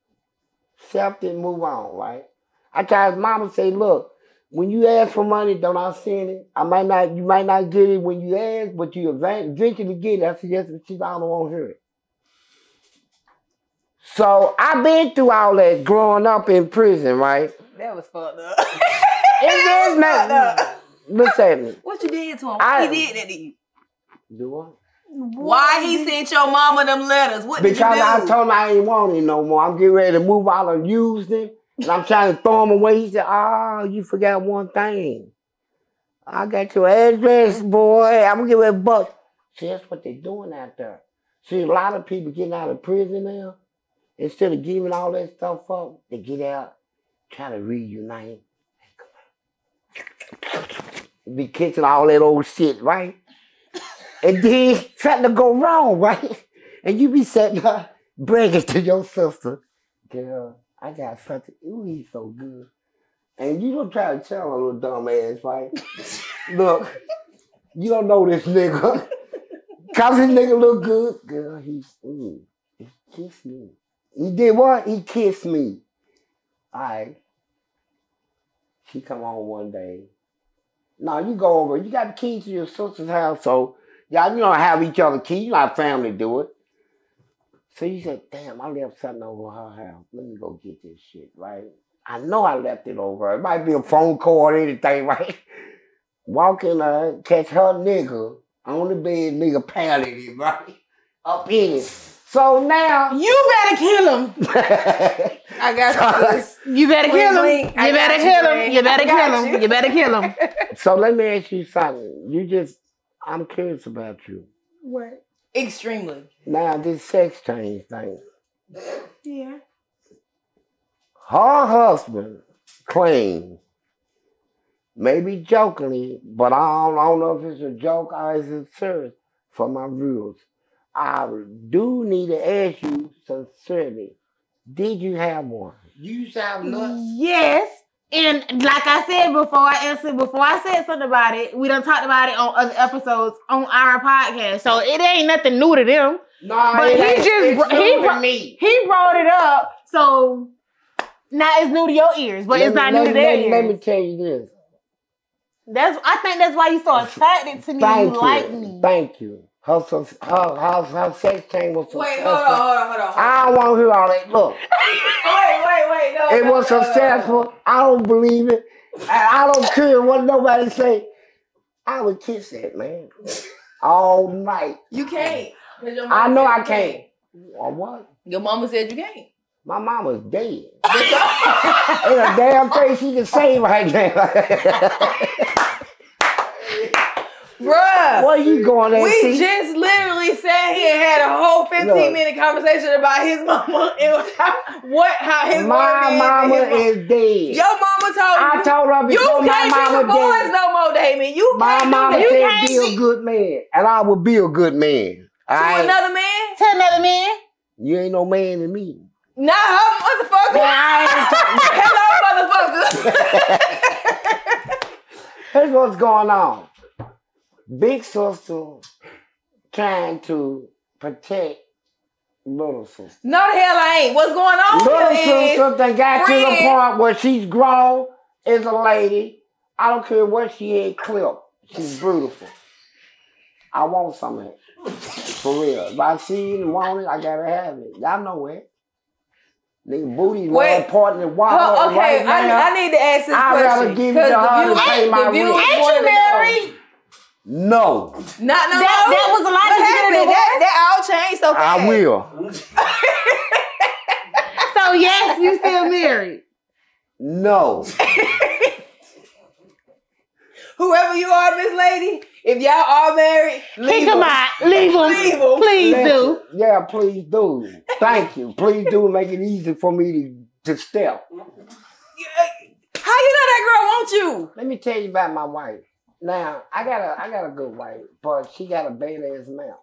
Accept it, move on, right? I tried mama to say, look, when you ask for money, don't I send it? You might not get it when you ask, but you eventually get it. I said, yes, but she said, I don't want to hear it. So I've been through all that growing up in prison, right? That was fucked up. It is not. Listen at me. What you did to him? He did that to you. Do what? Why he sent your mama them letters? What did you do? Because I told him I ain't want him no more. I'm getting ready to move out and use him. And I'm trying to throw him away. He said, oh, you forgot one thing. I got your address, boy. I'm going to get ready to bust. See, that's what they're doing out there. See, a lot of people getting out of prison now, instead of giving all that stuff up, they get out, try to reunite. Be kicking all that old shit, right? And then something to go wrong, right? And you be sitting there bragging to your sister, girl, I got something. Ooh, he's so good. And you don't try to tell a little dumb ass, right? Look, you don't know this nigga. Cause this nigga look good. Girl, he kissed me. He did what? He kissed me. All right. She come home one day. No, you go over. You got the key to your sister's house, so y'all, you don't have each other key. You not family do it. So you said, damn, I left something over her house. Let me go get this shit, right? I know I left it over. It might be a phone call or anything, right? Walk in there, catch her nigga on the bed, nigga pounding him, right? Up in it. So now... You better kill him. I got you. You better kill him. You better kill him. You better kill him. You better kill him. So let me ask you something. I'm curious about you. What? Extremely. Now, this sex change thing. Yeah. Her husband claims, maybe jokingly, but I don't know if it's a joke or is it serious for my viewers. I do need to ask you sincerely, did you have one? You used to have nuts? Yes. And like I said before I said something about it, we done talked about it on other episodes on our podcast. So it ain't nothing new to them. No, but he brought it up. So now it's new to your ears, but it's not new to their ears. Let me tell you this. I think that's why you so attracted to me. You like me. Thank you. Her sex change was successful. Wait, hold on. I don't want to hear all that. Look. Wait. No, it was successful. I don't believe it. I don't care what nobody say. I would kiss that man all night. You can't. I know I can't. Or what? Your mama said you can't. My mama's dead. Ain't a damn thing she can say right now. Bruh, where you going at? We just literally sat here and had a whole 15-minute conversation about his mama and how his mama is dead. Your mama told I told her before my mama dead. You can't be the boys no more, Damien. You my can't mama do said be a good man, and I will be a good man. To another man? To another man? You ain't no man to me. Nah, her motherfucker. I ain't Hello, here's what's going on. Big sister trying to protect little sister. No, the hell I ain't. What's going on Little here sister that got to the point where she's grown, is a lady. I don't care what she had clipped. She's beautiful. I want some of it. For real. If I see it and want it, I gotta have it. Y'all know it. Nigga, booty more important than wallet. Okay, right now. I need to ask this I'd question. rather give it to her to pay my rent. Ain't you married? No. That was a lot to get a that all changed so fast. I will. So yes, you still married? No. Whoever you are, Miss Lady, if y'all are married, kick them out. Leave them. Please do. Yeah, please do. Thank you. Please do make it easy for me to step. How you know that girl wants you? Let me tell you about my wife. Now, I got a good wife, but she got a bad-ass mouth.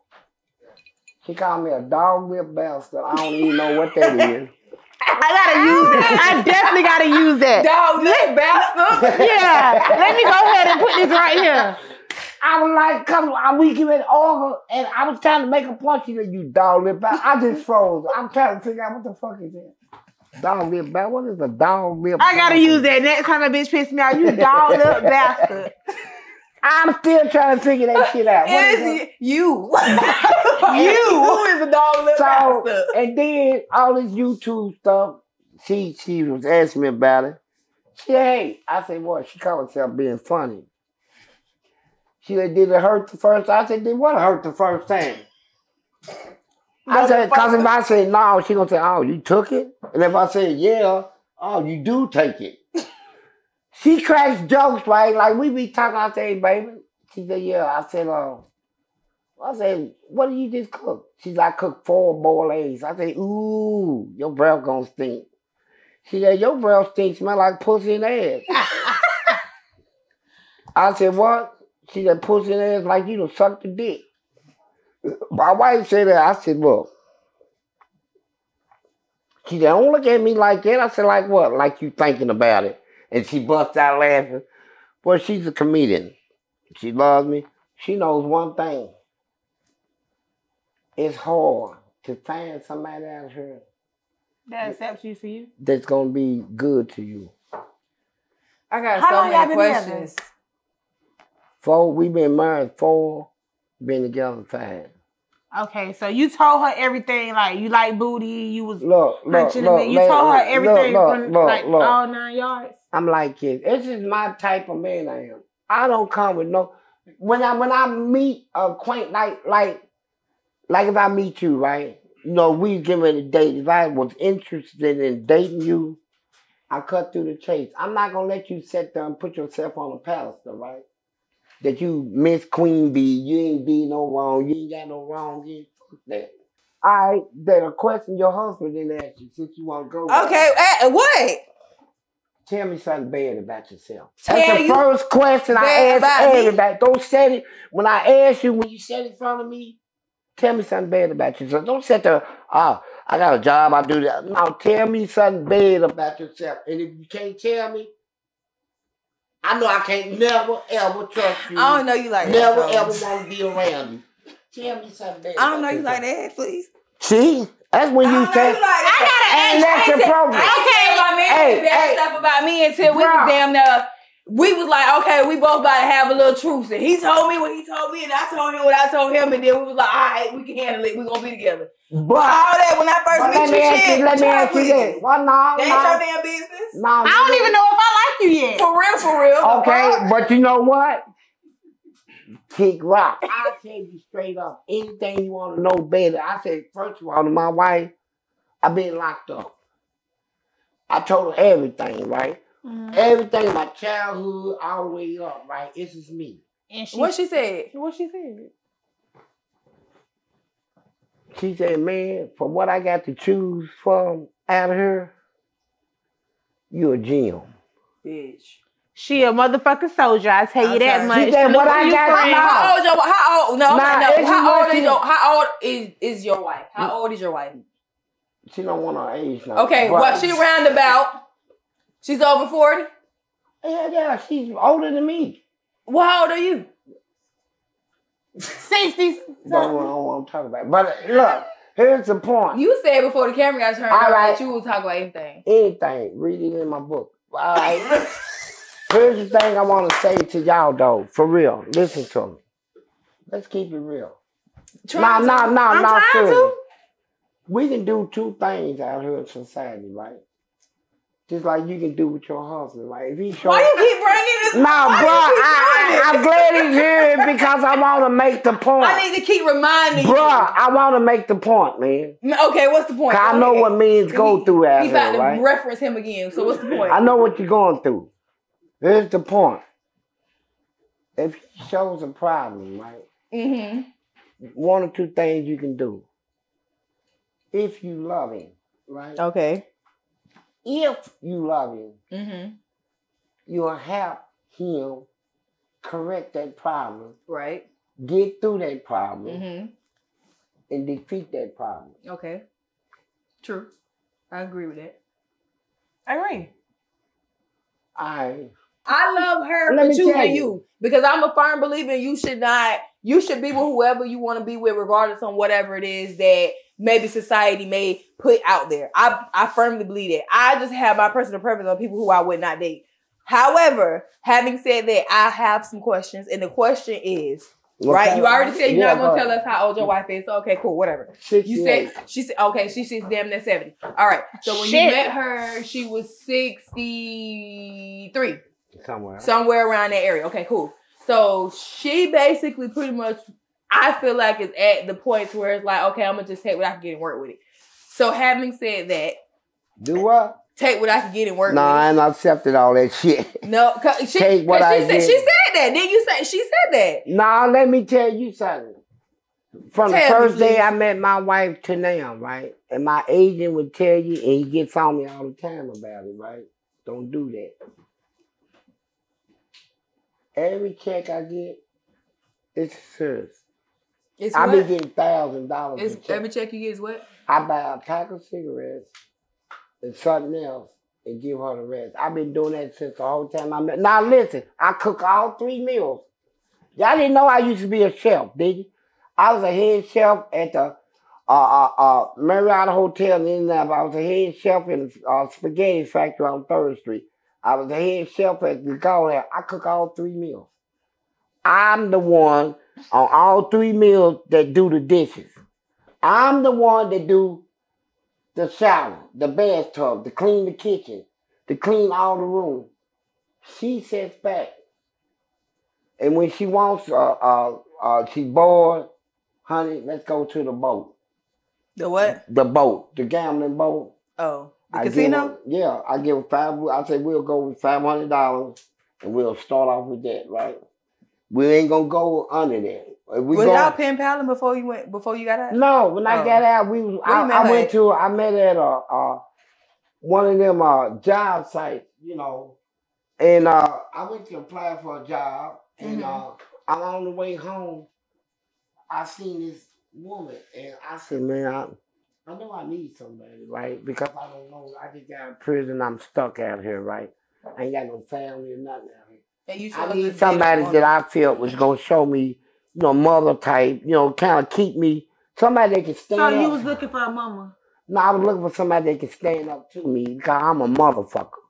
She called me a dog-lip bastard. I don't even know what that is. I gotta use that. I definitely gotta use that. Dog-lip bastard? Yeah. Let me go ahead and put this right here. I was like, come on, we give it over, and I was trying to make a point. She said, you dog-lip bastard. I just froze. I'm trying to figure out what the fuck is that. Dog-lip bastard? What is a dog-lip bastard? I gotta use that next time a bitch pisses me out. You dog-lip bastard. I'm still trying to figure that shit out. What is you. Who is a dog-lip bastard? And then all this YouTube stuff, she was asking me about it. She said, hey, I said, what? She called herself being funny. She said, did it hurt the first time? I said, did what hurt the first time? I said, because if I say no, she gonna say, oh, you took it? And if I say yeah, oh, you do take it. She cracks jokes, right? Like we be talking, I say, hey, baby. She said, yeah. I said, what did you just cook? She's like, I cooked 4 boiled eggs. I said, ooh, your breath gonna stink. She said, your breath stinks, smell like pussy and ass. I said, what? She said, pussy and ass like you done sucked the dick. My wife said that. I said, well. She said, don't look at me like that. I said, like what? Like you thinking about it. And she bust out laughing. Well, she's a comedian. She loves me. She knows one thing. It's hard to find somebody out here that accepts you for you. That's gonna be good to you. I got so many questions. 4, we been married 4, been together 5. Okay, so you told her everything, like you like booty, you was punching him. You told her everything from all 9 yards. I'm like this. This is my type of man I am. I don't come with no. When I meet a quaint like if I meet you, right? You know, we getting ready to date. If I was interested in dating you, I cut through the chase. I'm not gonna let you sit there and put yourself on a pedestal, right? That you Miss Queen Bee, you ain't be no wrong, you ain't got no wrong, you ain't fuck that. All right, then a question your husband didn't ask you since you want to go. Okay, what? Tell me something bad about yourself. That's the first question I ask everybody. Don't say it when I ask you, when you sit in front of me, tell me something bad about yourself. Don't sit there, I got a job, I do that. No, tell me something bad about yourself. And if you can't tell me, I know I can't never, ever trust you. I don't know you like never, that. Never, ever want to be around you. Tell me something bad. I don't know you like that, please. See? That's when you say, I that's your problem. Okay, my man bad stuff about me until we was damn near. We was like, okay, we both about to have a little truce. And he told me what he told me, and I told him what I told him, and then we was like, all right, we can handle it. We gonna be together. But all that when I first met you, let me ask you that. Well, no, that ain't your damn business. No, I don't even know if I like you yet. For real. Okay, but you know what? Kick rock. I'll tell you straight up. Anything you want to know better. I said, first of all, to my wife, I've been locked up. I told her everything, right? Mm-hmm. Everything, my childhood, all the way up, right? This is me. And what she said? What she said? She said, man, for what I got to choose from out of her, you a gem. Bitch. She a motherfucking soldier, I tell you that much. She said, what I got How old is your wife? How old is your wife? She don't want her age now. Okay, well, she roundabout. She's over 40? Yeah, she's older than me. Well, how old are you? 60s. Don't want to talk about it. But look, here's the point. You said before the camera got turned on that you would talk about anything. Anything. Read it in my book. All right. Here's the thing I want to say to y'all, though. For real. Listen to me. Let's keep it real. No, seriously. We can do two things out here in society, right? Just like you can do with your husband, right? If he shows, why you keep bringing this? No, bro, I'm glad he's here because I want to make the point. I need to keep reminding you. Bro, I want to make the point, man. Okay, what's the point? I know what men go through out here, right? He about to reference him again, so what's the point? I know what you're going through. Here's the point. If he shows a problem, right? Mm-hmm. One or two things you can do. If you love him, right? Okay. If you love him, mm-hmm. you'll help him correct that problem. Right. Get through that problem. Mm-hmm. And defeat that problem. Okay. True. I agree with that. I agree. I love her for choosing you. Because I'm a firm believer you should be with whoever you want to be with, regardless on whatever it is that maybe society may put out there. I firmly believe that. I just have my personal preference on people who I would not date. However, having said that, I have some questions. And the question is, right? You already said you're not going to tell us how old your wife is. So, okay, cool, whatever. 68. You said, okay, she's damn near 70. All right. So when you met her, she was 63. Somewhere around that area. Okay, cool. So she basically pretty much, I feel like, is at the point where it's like, okay, I'm going to just take what I can get and work with it. So having said that. Do what? Take what I can get and work with it. No, I ain't accepted all that shit. No, take what I get. She said that. Didn't you say she said that? No, let me tell you something. From the first day I met my wife to now, right? And my agent would tell you, and he gets on me all the time about it, right? Don't do that. Every check I get, it's serious. I be getting $1,000. Every check you get is what? I buy a pack of cigarettes and something else and give her the rest. I've been doing that since the whole time I met. Now listen, I cook all 3 meals. Y'all didn't know I used to be a chef, did you? I was a head chef at the Marriott Hotel in Indianapolis. I was a head chef in the spaghetti factory on 3rd Street. I was a head chef at the Gaulle. I cook all 3 meals. I'm the one on all 3 meals that do the dishes. I'm the one that do the shower, the bathtub, to clean the kitchen, to clean all the room. She sits back. And when she wants, she's bored, honey, let's go to the boat. The what? The boat, the gambling boat. Oh, the casino? I give her I say we'll go with $500 and we'll start off with that, right? We ain't gonna go under that. Was y'all pen paling before you got out? No, when I got out, I met at one of them job sites, you know, and I went to apply for a job, and I'm on the way home. I seen this woman, and I said, man, I know I need somebody, right? Because I don't know, I just got in prison, I'm stuck out here, right? I ain't got no family or nothing out here. I need somebody that I felt was gonna show me, you know, mother type, you know, kind of keep me, somebody that can stand up. So you was looking for a mama? No, I was looking for somebody that can stand up to me because I'm a motherfucker.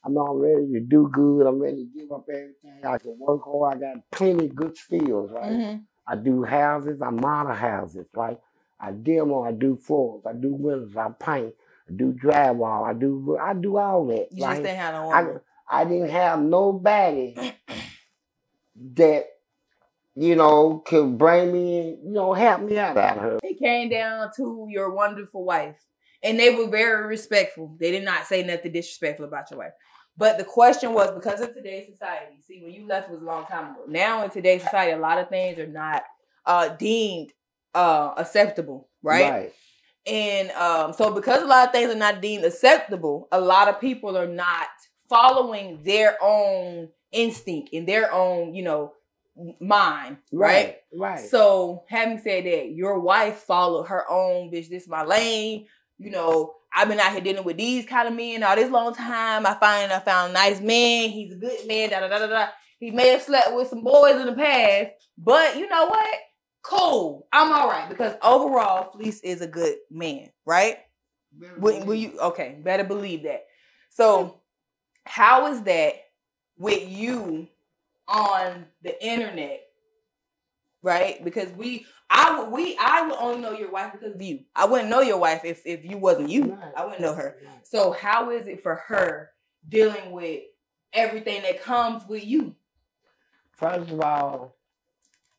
I'm ready to do good. I'm ready to give up everything. I can work hard. I got plenty of good skills, right? Mm-hmm. I do houses. I model houses, right? I demo. I do floors. I do windows. I paint. I do drywall. I do all that. You just didn't have no woman. I didn't have nobody that, you know, could bring me in, you know, help me out of her. It came down to your wonderful wife. And they were very respectful. They did not say nothing disrespectful about your wife. But the question was, because of today's society, see, when you left was a long time ago. Now in today's society, a lot of things are not deemed acceptable, right? Right. And so because a lot of things are not deemed acceptable, a lot of people are not following their own instinct and their own, you know, mind, right? Right. So having said that, your wife followed her own, bitch, this is my lane. you know, I've been out here dealing with these kind of men all this long time. I found a nice man. He's a good man. Da da da da da. He may have slept with some boys in the past, but you know what? Cool. I'm all right because overall, Fleece is a good man, right? Will you? Okay, better believe that. So, how is that with you on the internet, right? Because I would only know your wife because of you. I wouldn't know your wife if you wasn't you. I wouldn't know her. So, how is it for her dealing with everything that comes with you? First of all,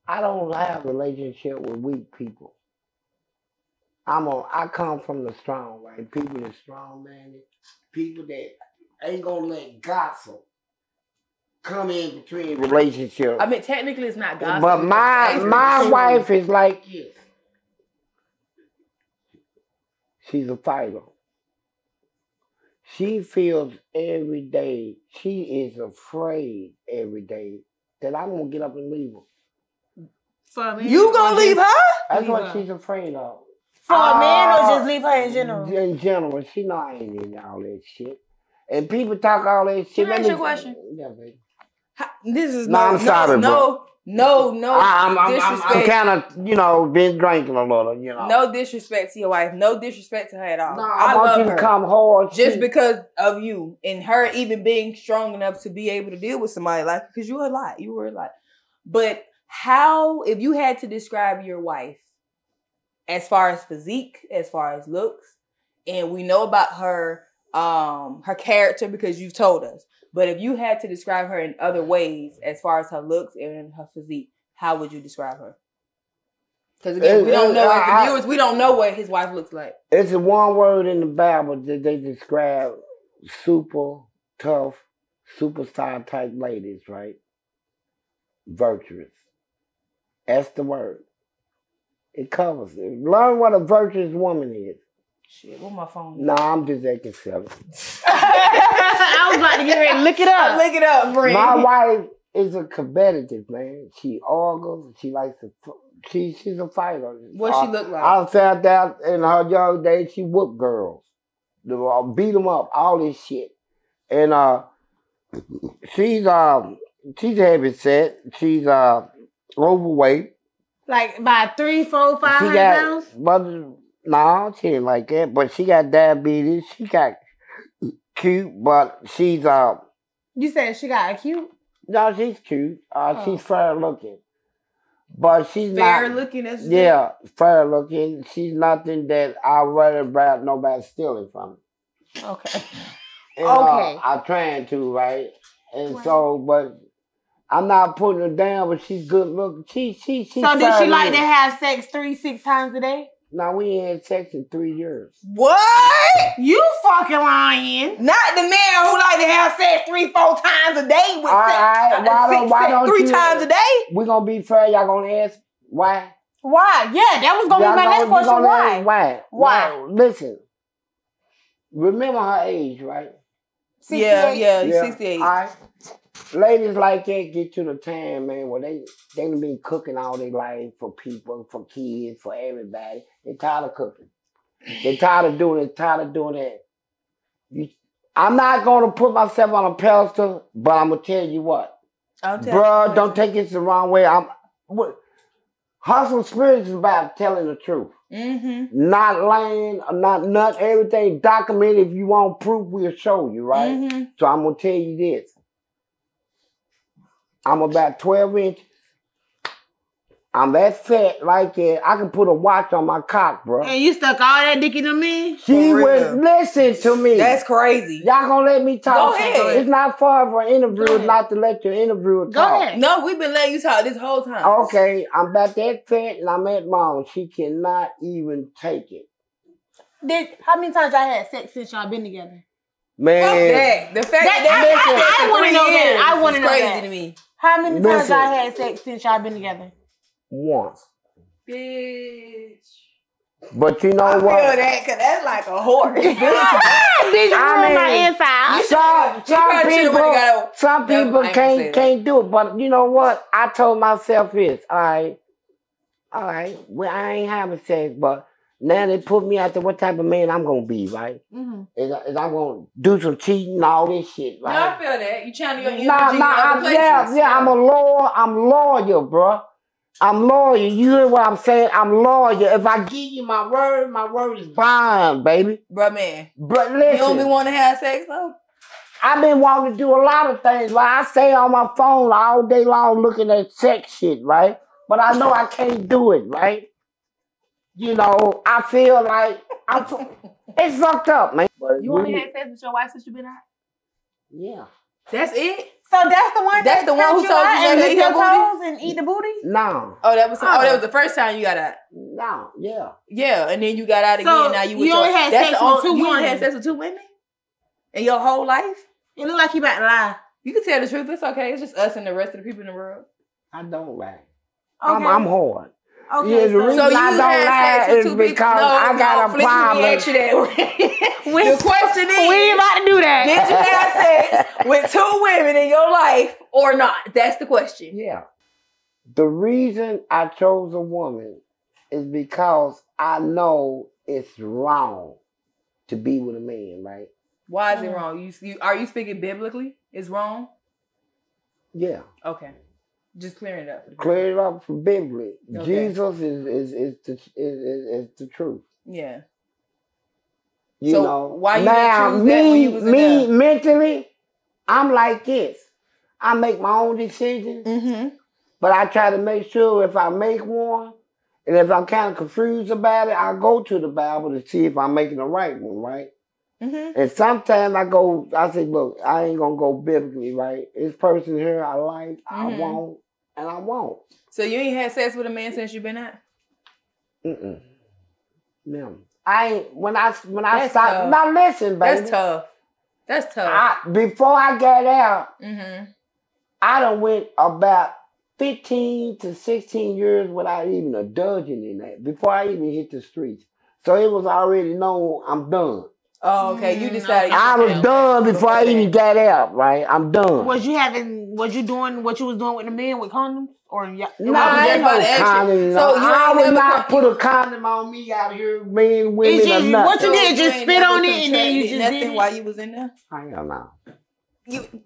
I don't have a relationship with weak people. I come from the strong, right? People that strong, man. People that ain't gonna let gossip come in between relationships. I mean, technically it's not gossip. But my wife is like this. She's a fighter. She feels every day, she is afraid every day that I'm gonna get up and leave her. You gonna leave her? That's what she's afraid of. For a man or just leave her in general? In general. She know I ain't in all that shit. And people talk all that shit. Can I ask you a question? Yeah, baby. This is I'm sorry, bro. No I'm disrespect. kind of, been drinking a little, No disrespect to your wife. No disrespect to her at all. No, I want you to come hard. Just because of you and her even being strong enough to be able to deal with somebody like, because you were a lot. But how, if you had to describe your wife as far as physique, as far as looks, and we know about her character because you've told us. But if you had to describe her in other ways, as far as her looks and her physique, how would you describe her? Because again, we don't know as the viewers, we don't know what his wife looks like. It's a one word in the Bible that they describe super tough, superstar type ladies, right? Virtuous. That's the word. It covers it. Learn what a virtuous woman is. Shit, what my phone is? Nah, I'm just acting silly. I was about to get ready to look it up. Look it up, Bree. My wife is a competitive, man. She argues. She likes to. She's a fighter. What she look like? I found out in her young days she whooped girls, beat them up, all this shit, and she's heavy set. She's overweight. Like by 300, 400, 500 pounds? But no, she ain't like that. But she got diabetes. She got cute, but she's You said she got a cute? No, she's cute. She's fair looking, but she's fair not looking. That's fair looking. She's nothing that I worry about nobody stealing from me. Okay. And, okay. I'm trying to, right? And so, but I'm not putting her down. But she's good looking. She. So did she like to have sex 3-6 times a day? No, we ain't had sex in 3 years. What? You fucking lying. Not the man who like to have sex 3-4 times a day with why don't three times a day? We gonna be fair. Y'all gonna ask why? Why? Yeah, that was gonna be my next question. Why? Why? Listen. Remember her age, right? 68? Yeah, 68. All right. Ladies like that get to the time, man, where they done been cooking all their life for people, for kids, for everybody. They tired of cooking. They tired of doing it, tired of doing that. I'm not going to put myself on a pedestal, but I'm going to tell you what. Bruh, don't take it the wrong way. Hustle Spirits is about telling the truth. Mm-hmm. Not lying, not everything documented. If you want proof, we'll show you, right? Mm-hmm. So I'm going to tell you this. I'm about 12 inches. I'm that fat like that. I can put a watch on my cock, bro. And you stuck all that dick in me? She would listen to me. That's crazy. Y'all gonna let me talk? Go ahead. It's not far for an interview not to let your interviewer talk. Go ahead. No, we've been letting you talk this whole time. Okay, I'm about that fat and I'm at mom. She cannot even take it. How many times y'all had sex since y'all been together? Man. Fuck that. The fact that I want to know that. I want to know crazy that. to me. How many times y'all had sex since y'all been together? Once. Bitch. But you know I what? I feel that because that's like a horse. Did you ruin my inside? Some people can't do it. But you know what? I told myself this. All right. Well, I ain't having sex, but Now they put me out there. What type of man I'm gonna be, right? Mm-hmm. Is I gonna do some cheating and all this shit, right? No, I feel that. You channel your energy I'm loyal, bro. I'm loyal. You hear what I'm saying? I'm loyal. If I give you my word is bond, baby. Bro, man. But listen. You don't be wanting to have sex, though? I've been wanting to do a lot of things. Like I stay on my phone all day long looking at sex shit, right? But I know I can't do it, right? You know, I feel like it's fucked up, man. But you only had sex with your wife since you been out? Yeah. That's it? So that's the one. That's the one who told you to eat your toes and eat the booty? No. Oh, that was the first time you got out. No, yeah. Yeah, and then you got out again. So Now you only had sex with 2 women. You only had sex with 2 women in your whole life? It look like you about to lie. You can tell the truth. It's okay. It's just us and the rest of the people in the world. I don't lie. Okay. I'm hard. Okay, yeah, the reason I don't lie is because I got a problem. Let me ask you that. The question is, we ain't about to do that. Did you have sex with 2 women in your life or not? That's the question. Yeah. The reason I chose a woman is because I know it's wrong to be with a man, right? Why is it wrong? Are you speaking biblically? It's wrong? Yeah. Okay. Just clearing it up. Clear it up for biblically. Okay. Jesus is the truth. Yeah. You so know. Why you now didn't choose that when you was me mentally, I'm like this. I make my own decisions, but I try to make sure if I make one, and if I'm kind of confused about it, I go to the Bible to see if I'm making the right one, right? And sometimes I say, look, I ain't gonna go biblically, right? This person here I like, I want, and I won't. So you ain't had sex with a man since you been out? No. I ain't, when I That's stopped, tough. now listen, baby. That's tough. Before I got out, I done went about 15 to 16 years without even a dudgeon in that, before I even hit the streets. So it was already known I'm done. Oh, okay. You decided. I was done before I even got out, right? I'm done. Was you doing what you was doing with the men with condoms? Or no, I ain't no condom. So I would not put a condom on me out here, men, women, or nothing. What you did, just spit on it and then you just nothing did it? while you was in there? I don't know.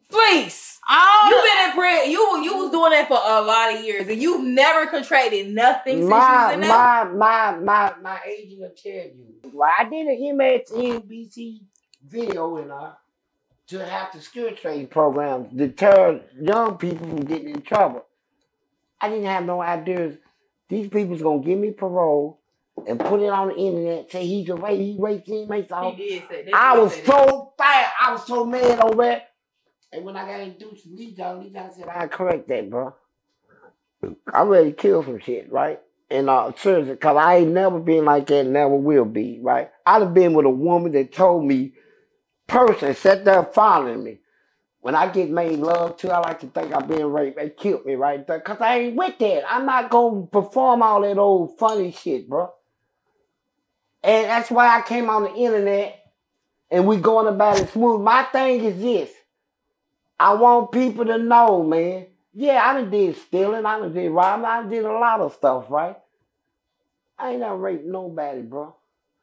Fleece. Oh, you been in prison. You was doing that for a lot of years, and you've never contracted nothing since you was in there. My agent will tell you. Well, I did an MSNBC video to have the skill training program to deter young people from getting in trouble. I didn't have no ideas. These people's gonna give me parole and put it on the internet. Say he raped inmates. He did say that. I was so fat. I was so mad over that. And when I got introduced to Lee John said, "I correct that, bro. I'm ready to kill some shit, right?" And seriously, because I ain't never been like that, never will be, right? I'd have been with a woman that told me, person, sat there following me. When I get made love to, I like to think I've been raped. They killed me right there, because I ain't with that. I'm not going to perform all that old funny shit, bro. And that's why I came on the internet, and we going about it smooth. My thing is this. I want people to know, man. Yeah, I done did stealing. I done did robbing. I done did a lot of stuff, right? I ain't never raped nobody, bro.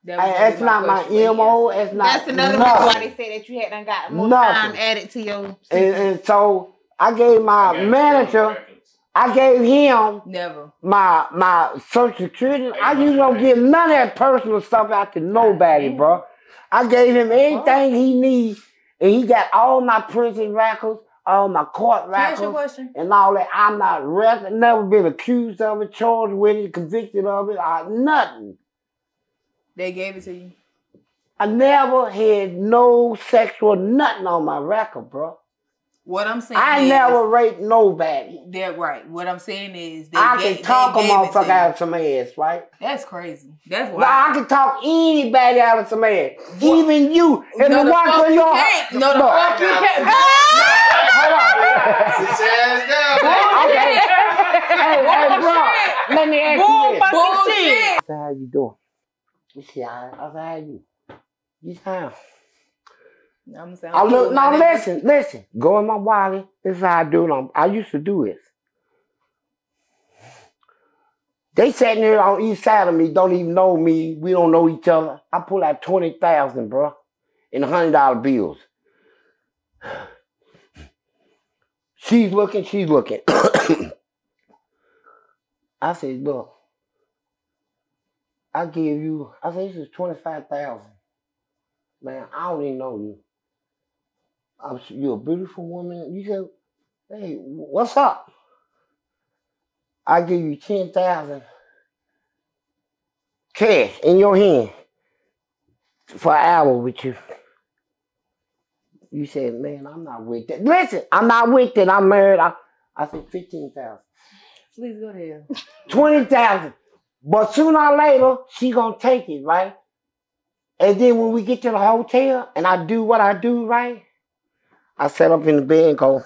That's not my MO. That's not. That's another reason why they say that you had done got more time added to your. And so I gave my manager. I gave him my Social Security. I usually don't give none of that personal stuff out to nobody, bro. I gave him everything he needs, and he got all my prison records, all my court records, and all that. I'm not never been accused of it, charged with it, convicted of it, nothing. They gave it to you? I never had no sexual nothing on my record, bro. What I'm saying I never raped nobody. They're right. What I'm saying is I can talk a motherfucker out of some ass, right? That's crazy. That's why. No, I can talk anybody out of some ass. What? Even you. If no, the fuck you can't. No, the fuck you can't. Hold on. Sit your ass down. Okay. Hey, bro. Let me ask you this. Bullshit. How you doing? You see, I said, how you? You sound. Now listen. Go in my wallet. This is how I do it. I used to do this. They sitting there on each side of me, don't even know me. We don't know each other. I pull out 20,000, bro, in $100 bills. She's looking. I said, look, I give you, I said, this is 25,000. Man, I don't even know you. You're a beautiful woman. You said, hey, what's up? I give you 10,000 cash in your hand for an hour with you. You said, man, I'm not with that. Listen, I'm not with it. I'm married. I said 15,000. Please go ahead. 20,000. But sooner or later, she gonna take it, right? And then when we get to the hotel and I do what I do, right? I sat up in the bed and go,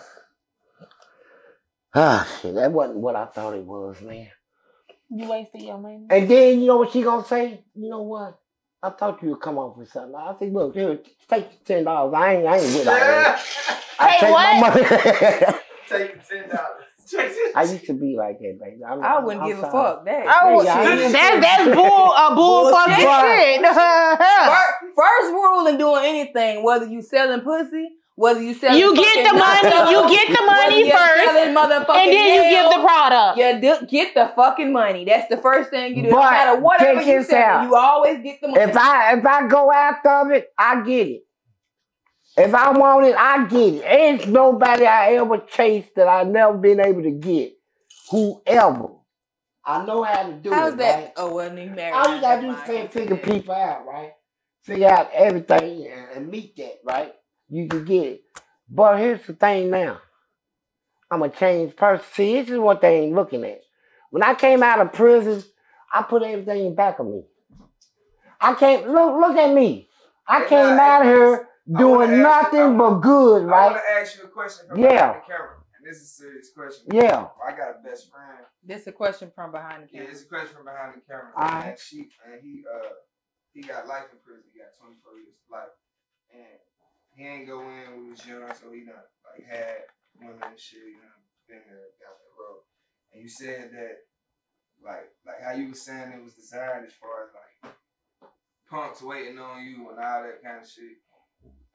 shit, that wasn't what I thought it was, man. You wasted your money. And then you know what she gonna say? You know what? I thought you would come up with something. I said, look, here, take $10. I ain't with all that. I take my money. Take $10. I used to be like that, baby. I wouldn't give a fuck. That's bullfucking shit. First rule in doing anything, whether you selling pussy, whether you selling you get the money first, and then you give the product. Yeah, get the fucking money. That's the first thing you do. But no matter whatever you sell, you always get the money. If I go after it, I get it. If I want it, I get it. Ain't nobody I ever chased that I never been able to get. Whoever. I know how to do How's it, that? right? Oh, well, you married. All you gotta do is figure people out, right? Figure out everything and meet that, right? You can get it. But here's the thing now. I'm a changed person. See, this is what they ain't looking at. When I came out of prison, I put everything back on me. I can't, look at me. I came out of here doing nothing but good, right? I want to ask you a question from behind the camera. And this is a serious question. Yeah. I got a best friend. This is a question from behind the camera. Yeah, it's a question from behind the camera. And he got life in prison. He got 24 years of life. And he ain't go in when he was young, so he done like had women and shit, you know, been there, got the road. And you said that like how you was saying it was designed as far as like punks waiting on you and all that kind of shit.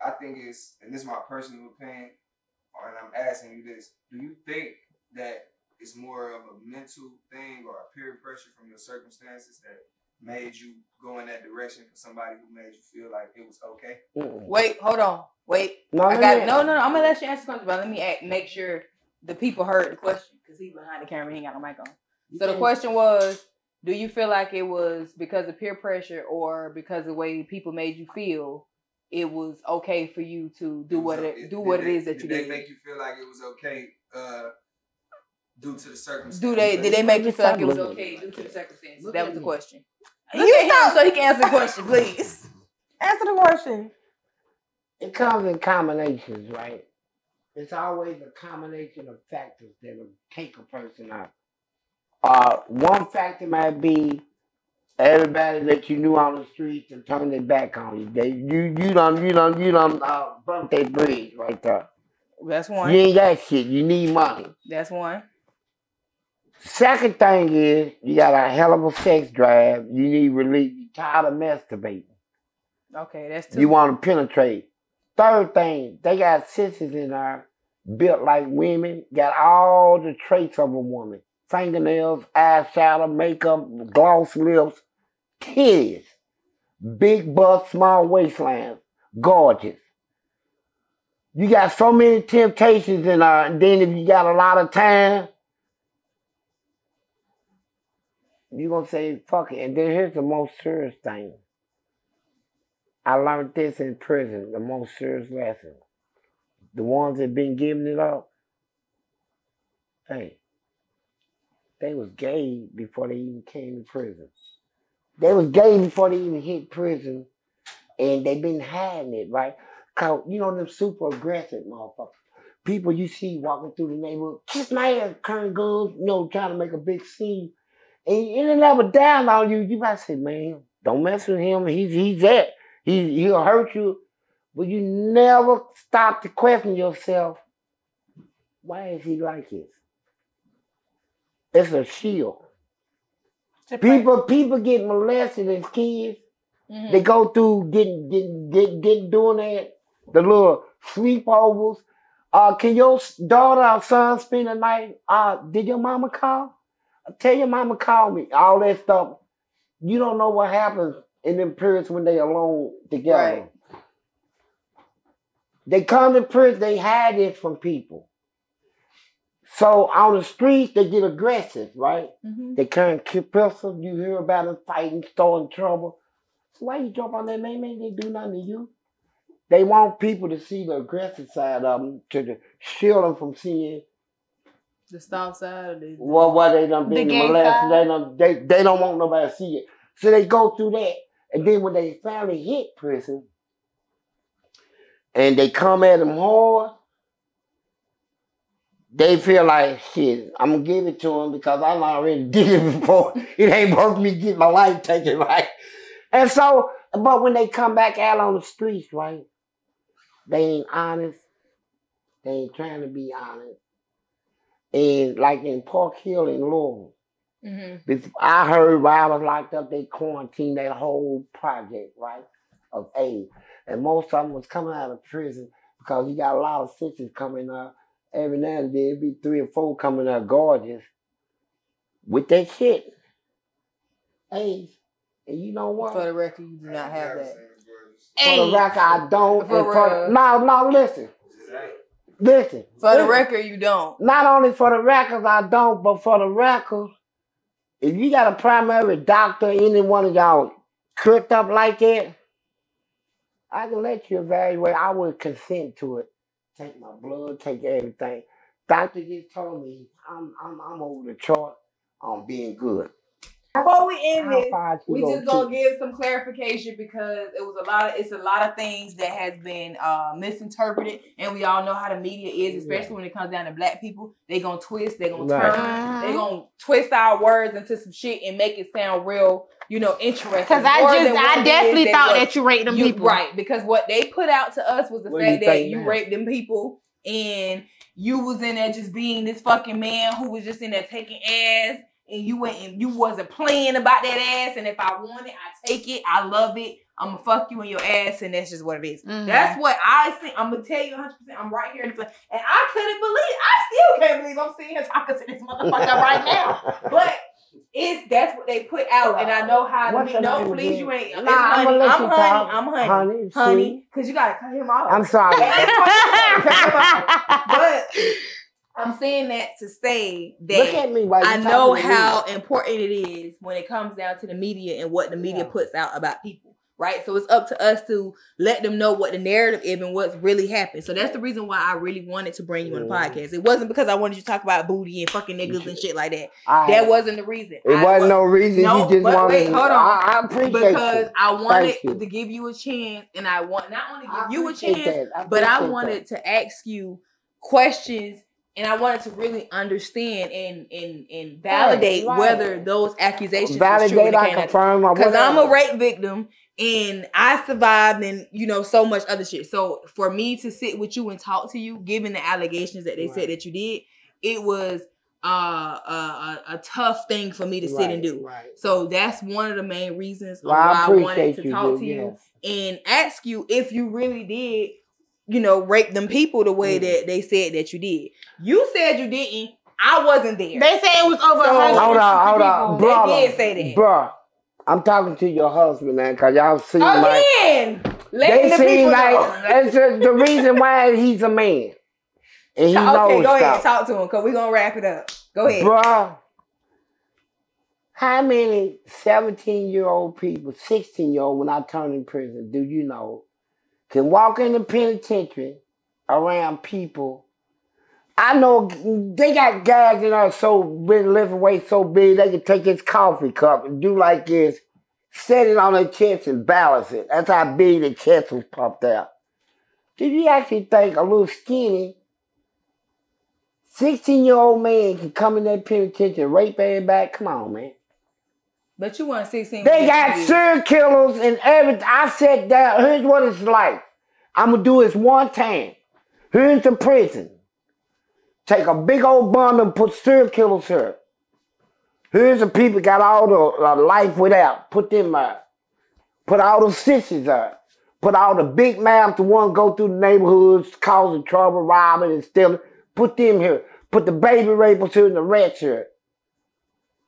I think it's, and this is my personal opinion, and I'm asking you this, do you think that it's more of a mental thing or a peer pressure from your circumstances that made you go in that direction for somebody who made you feel like it was okay? Wait, hold on. Wait. No, I'm gonna let you answer the question, but let me make sure the people heard the question because he's behind the camera, he ain't got no mic on. So the question was, do you feel like it was because of peer pressure or because of the way people made you feel, it was okay for you to do what it is that you did? Did they make you feel like it was okay due to the circumstances? Did they make you feel like it was okay due to the circumstances? That was the question. Look at him so he can answer the question, please. Answer the question. It comes in combinations, right? It's always a combination of factors that will take a person out. One factor might be everybody that you knew on the streets and turned their back on you. You done burnt their bridge right there. That's one. You ain't got shit. You need money. That's one. Second thing is you got a hell of a sex drive. You need relief. You're tired of masturbating. Okay, that's two. You want to penetrate. Third thing, they got sisters in there built like women. Got all the traits of a woman. Fingernails, eyeshadow, makeup, gloss lips, titties, big butts, small waistlines, gorgeous. You got so many temptations in there, and then if you got a lot of time, you're going to say, fuck it. And then here's the most serious thing. I learned this in prison, the most serious lesson. The ones that been giving it up, hey, they was gay before they even came to prison. They was gay before they even hit prison, and they been hiding it, right? Cause you know them super aggressive motherfuckers. People you see walking through the neighborhood, kiss my ass, carrying guns, you know, trying to make a big scene. And it never down on you. You might say, man, don't mess with him. He's that. He'll hurt you. But you never stop to question yourself, why is he like this? It's a shield. People get molested as kids. Mm-hmm. They go through getting doing that. The little sleepovers. Can your daughter or son spend the night? Did your mama call? Tell your mama call me. All that stuff. You don't know what happens in them periods when they alone together. Right. They come to prison, they hide it from people. So on the streets, they get aggressive, right? Mm-hmm. They carry pistols. You hear about them fighting, starting trouble. So why you jump on that man? Man, they do nothing to you. They want people to see the aggressive side of them, to shield them from seeing the soft side. What they done been molested. They don't want nobody to see it. So they go through that. And then when they finally hit prison, and they come at them hard, they feel like, shit, I'm going to give it to them because I already did it before. It ain't worth me getting my life taken, right? And so, but when they come back out on the streets, right, they ain't honest. They ain't trying to be honest. And like in Park Hill in Louisville, I heard while I was locked up, they quarantined that whole project, right, of AIDS. And most of them was coming out of prison because you got a lot of sisters coming up. Every now and then, it'd be 3 or 4 coming out gorgeous with that shit. AIDS. And you know what? For the record, you do not have that. For the record, I don't. No, listen. Listen. For the record, you don't. Not only for the records, I don't, but for the record, if you got a primary doctor, any one of y'all tripped up like that, I can let you evaluate. I would consent to it. Take my blood, take everything. Doctor just told me I'm over the chart on being good. Before we end this, we just gonna give some clarification because it's a lot of things that has been misinterpreted, and we all know how the media is, especially when it comes down to black people. They gonna twist, they gonna turn, they gonna twist our words into some shit and make it sound real, interesting. Because I definitely thought that you raped them people, right? Because what they put out to us was the fact that you raped them people, and you was in there just being this fucking man who was just in there taking ass. And you went and you wasn't playing about that ass. And if I want it, I take it. I love it. I'm gonna fuck you in your ass, and that's just what it is. Mm-hmm. That's what I think. I'm gonna tell you 100%. I'm right here in the flesh, and I couldn't believe. I still can't believe I'm sitting here talking to this motherfucker right now. But that's what they put out, and I know how. No, please, you ain't. I'm honey, because you gotta cut him off. I'm sorry, but. I'm saying that to say that I know how important it is when it comes down to the media and what the media puts out about people, right? So it's up to us to let them know what the narrative is and what's really happened. So that's the reason why I really wanted to bring you on the podcast. It wasn't because I wanted you to talk about booty and fucking niggas and shit like that. That wasn't the reason. It wasn't no reason. You just wanted. Wait, hold on. I appreciate because I wanted to give you a chance, and I want not only give you a chance, but I wanted to ask you questions. And I wanted to really understand and validate whether those accusations were true. Because I'm a rape victim and I survived and, so much other shit. So for me to sit with you and talk to you, given the allegations that they said that you did, it was a tough thing for me to sit and do. Right. So that's one of the main reasons why I wanted to talk to you and ask you if you really did rape them people the way that they said that you did. You said you didn't. I wasn't there. They said it was over 100 Hold on. Bro, they did say that. Bro, I'm talking to your husband, man, because y'all seem they seem like that's the reason why he's a man. And he knows go stuff. ahead, talk to him, because we're going to wrap it up. Go ahead. Bro, how many 17-year-old people, 16-year-old when I turn in prison, do you know, can walk in the penitentiary around people? I know they got guys in there lifting weights so big they can take his coffee cup and do like this, set it on their chest and balance it. That's how big the chest was puffed out. Did you actually think a little skinny 16-year-old man can come in that penitentiary and rape everybody? Come on, man. But you weren't 16. They got serial killers and everything. I said that. Here's what it's like. I'm going to do this one time. Here's the prison. Take a big old bundle and put serial killers here. Here's the people got all the life without. Put them out. Put all the sisters out. Put all the big mouths, the ones go through the neighborhoods, causing trouble, robbing and stealing. Put them here. Put the baby rapers here in the red shirt.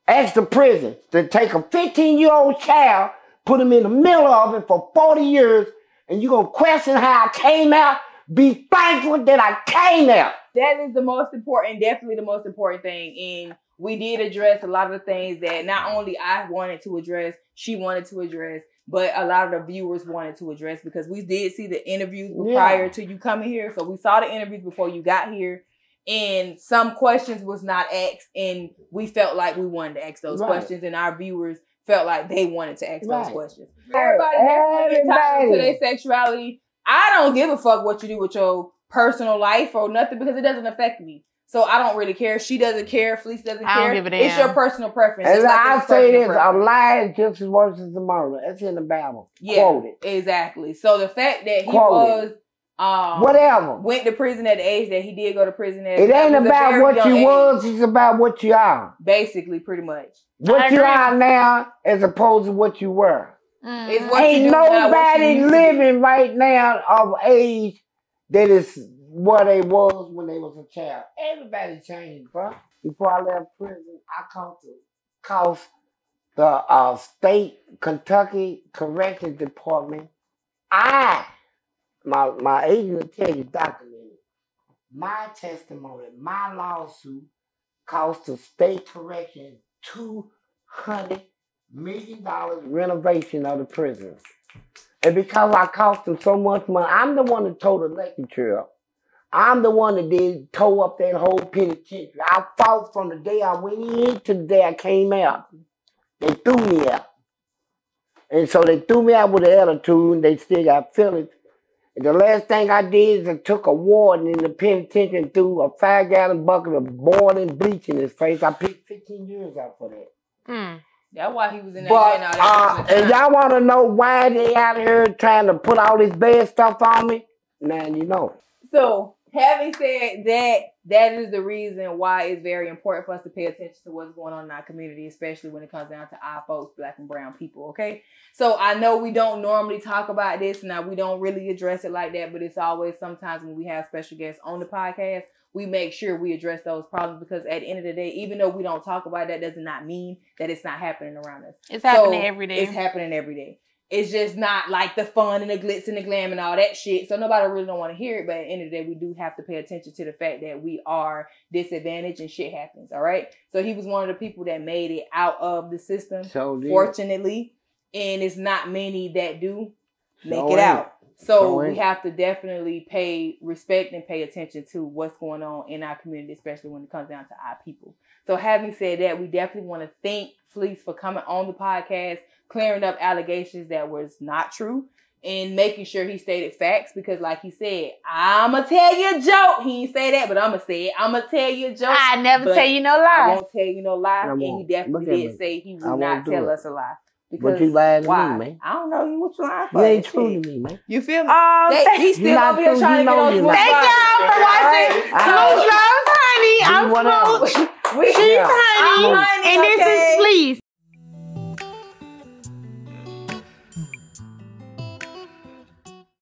Ask the prison to take a 15-year-old child, put him in the middle of it for 40 years, and you're going to question how I came out? Be thankful that I came out. That is the most important, definitely the most important thing. And we did address a lot of the things that not only I wanted to address, she wanted to address, but a lot of the viewers wanted to address, because we did see the interviews prior to you coming here. So we saw the interviews before you got here, and some questions was not asked, and we felt like we wanted to ask those questions, and our viewers felt like they wanted to ask those questions. Everybody to their sexuality. I don't give a fuck what you do with your personal life or nothing, because it doesn't affect me. So I don't really care. She doesn't care. Fleece doesn't care. I don't give a damn. It's your personal preference. And I say this, a lie is just as worse as a murder. That's in the Bible. Yeah, quoted. Exactly. So the fact that he whatever went to prison at the age that he did go to prison at, it ain't about what you was, it's about what you are. Basically, pretty much. What you are now as opposed to what you were. It's what ain't you do nobody living right now of age that is what they was when they was a child. Everybody changed, bro. Before I left prison, I cost the state Kentucky Corrections Department. My agent will tell you, documented. My testimony, my lawsuit cost the state correction $200 million renovation of the prisons. And because I cost them so much money, I'm the one that tore the electric up. I'm the one that tore up that whole penitentiary. I fought from the day I went in to the day I came out. They threw me out. And so they threw me out with an attitude, and they still got feelings. And the last thing I did is I took a warden in the penitentiary and threw a 5-gallon bucket of boiling bleach in his face. I picked 15 years out for that. That's why he was in that. But and y'all want to know why they out here trying to put all this bad stuff on me? Now you know. So, having said that, that is the reason why it's very important for us to pay attention to what's going on in our community, especially when it comes down to our folks, Black and brown people, okay? So I know we don't normally talk about this, now we don't really address it like that, but it's always sometimes when we have special guests on the podcast, we make sure we address those problems, because at the end of the day, even though we don't talk about it, that does not mean that it's not happening around us. It's happening every day. It's happening every day. It's just not like the fun and the glitz and the glam and all that shit. So nobody really don't want to hear it. But at the end of the day, we do have to pay attention to the fact that we are disadvantaged and shit happens. All right. So he was one of the people that made it out of the system, fortunately. And it's not many that do make it out. So we have to definitely pay respect and pay attention to what's going on in our community, especially when it comes down to our people. So having said that, we definitely want to thank Fleece for coming on the podcast, clearing up allegations that was not true, and making sure he stated facts, because like he said, I'ma tell you a joke. He didn't say that, but I'ma say it. I'ma tell you a joke. I never tell you no lie. I won't tell you no lie. And he definitely did say he would not tell us a lie. But you lied to me, man. I don't know what you lying for. You ain't true to me, man. You feel me? He's still over here trying to get on Smooch. Thank y'all for watching Smooch Hunnii. I'm Smooch. She's Hunnii. And this is Fleece.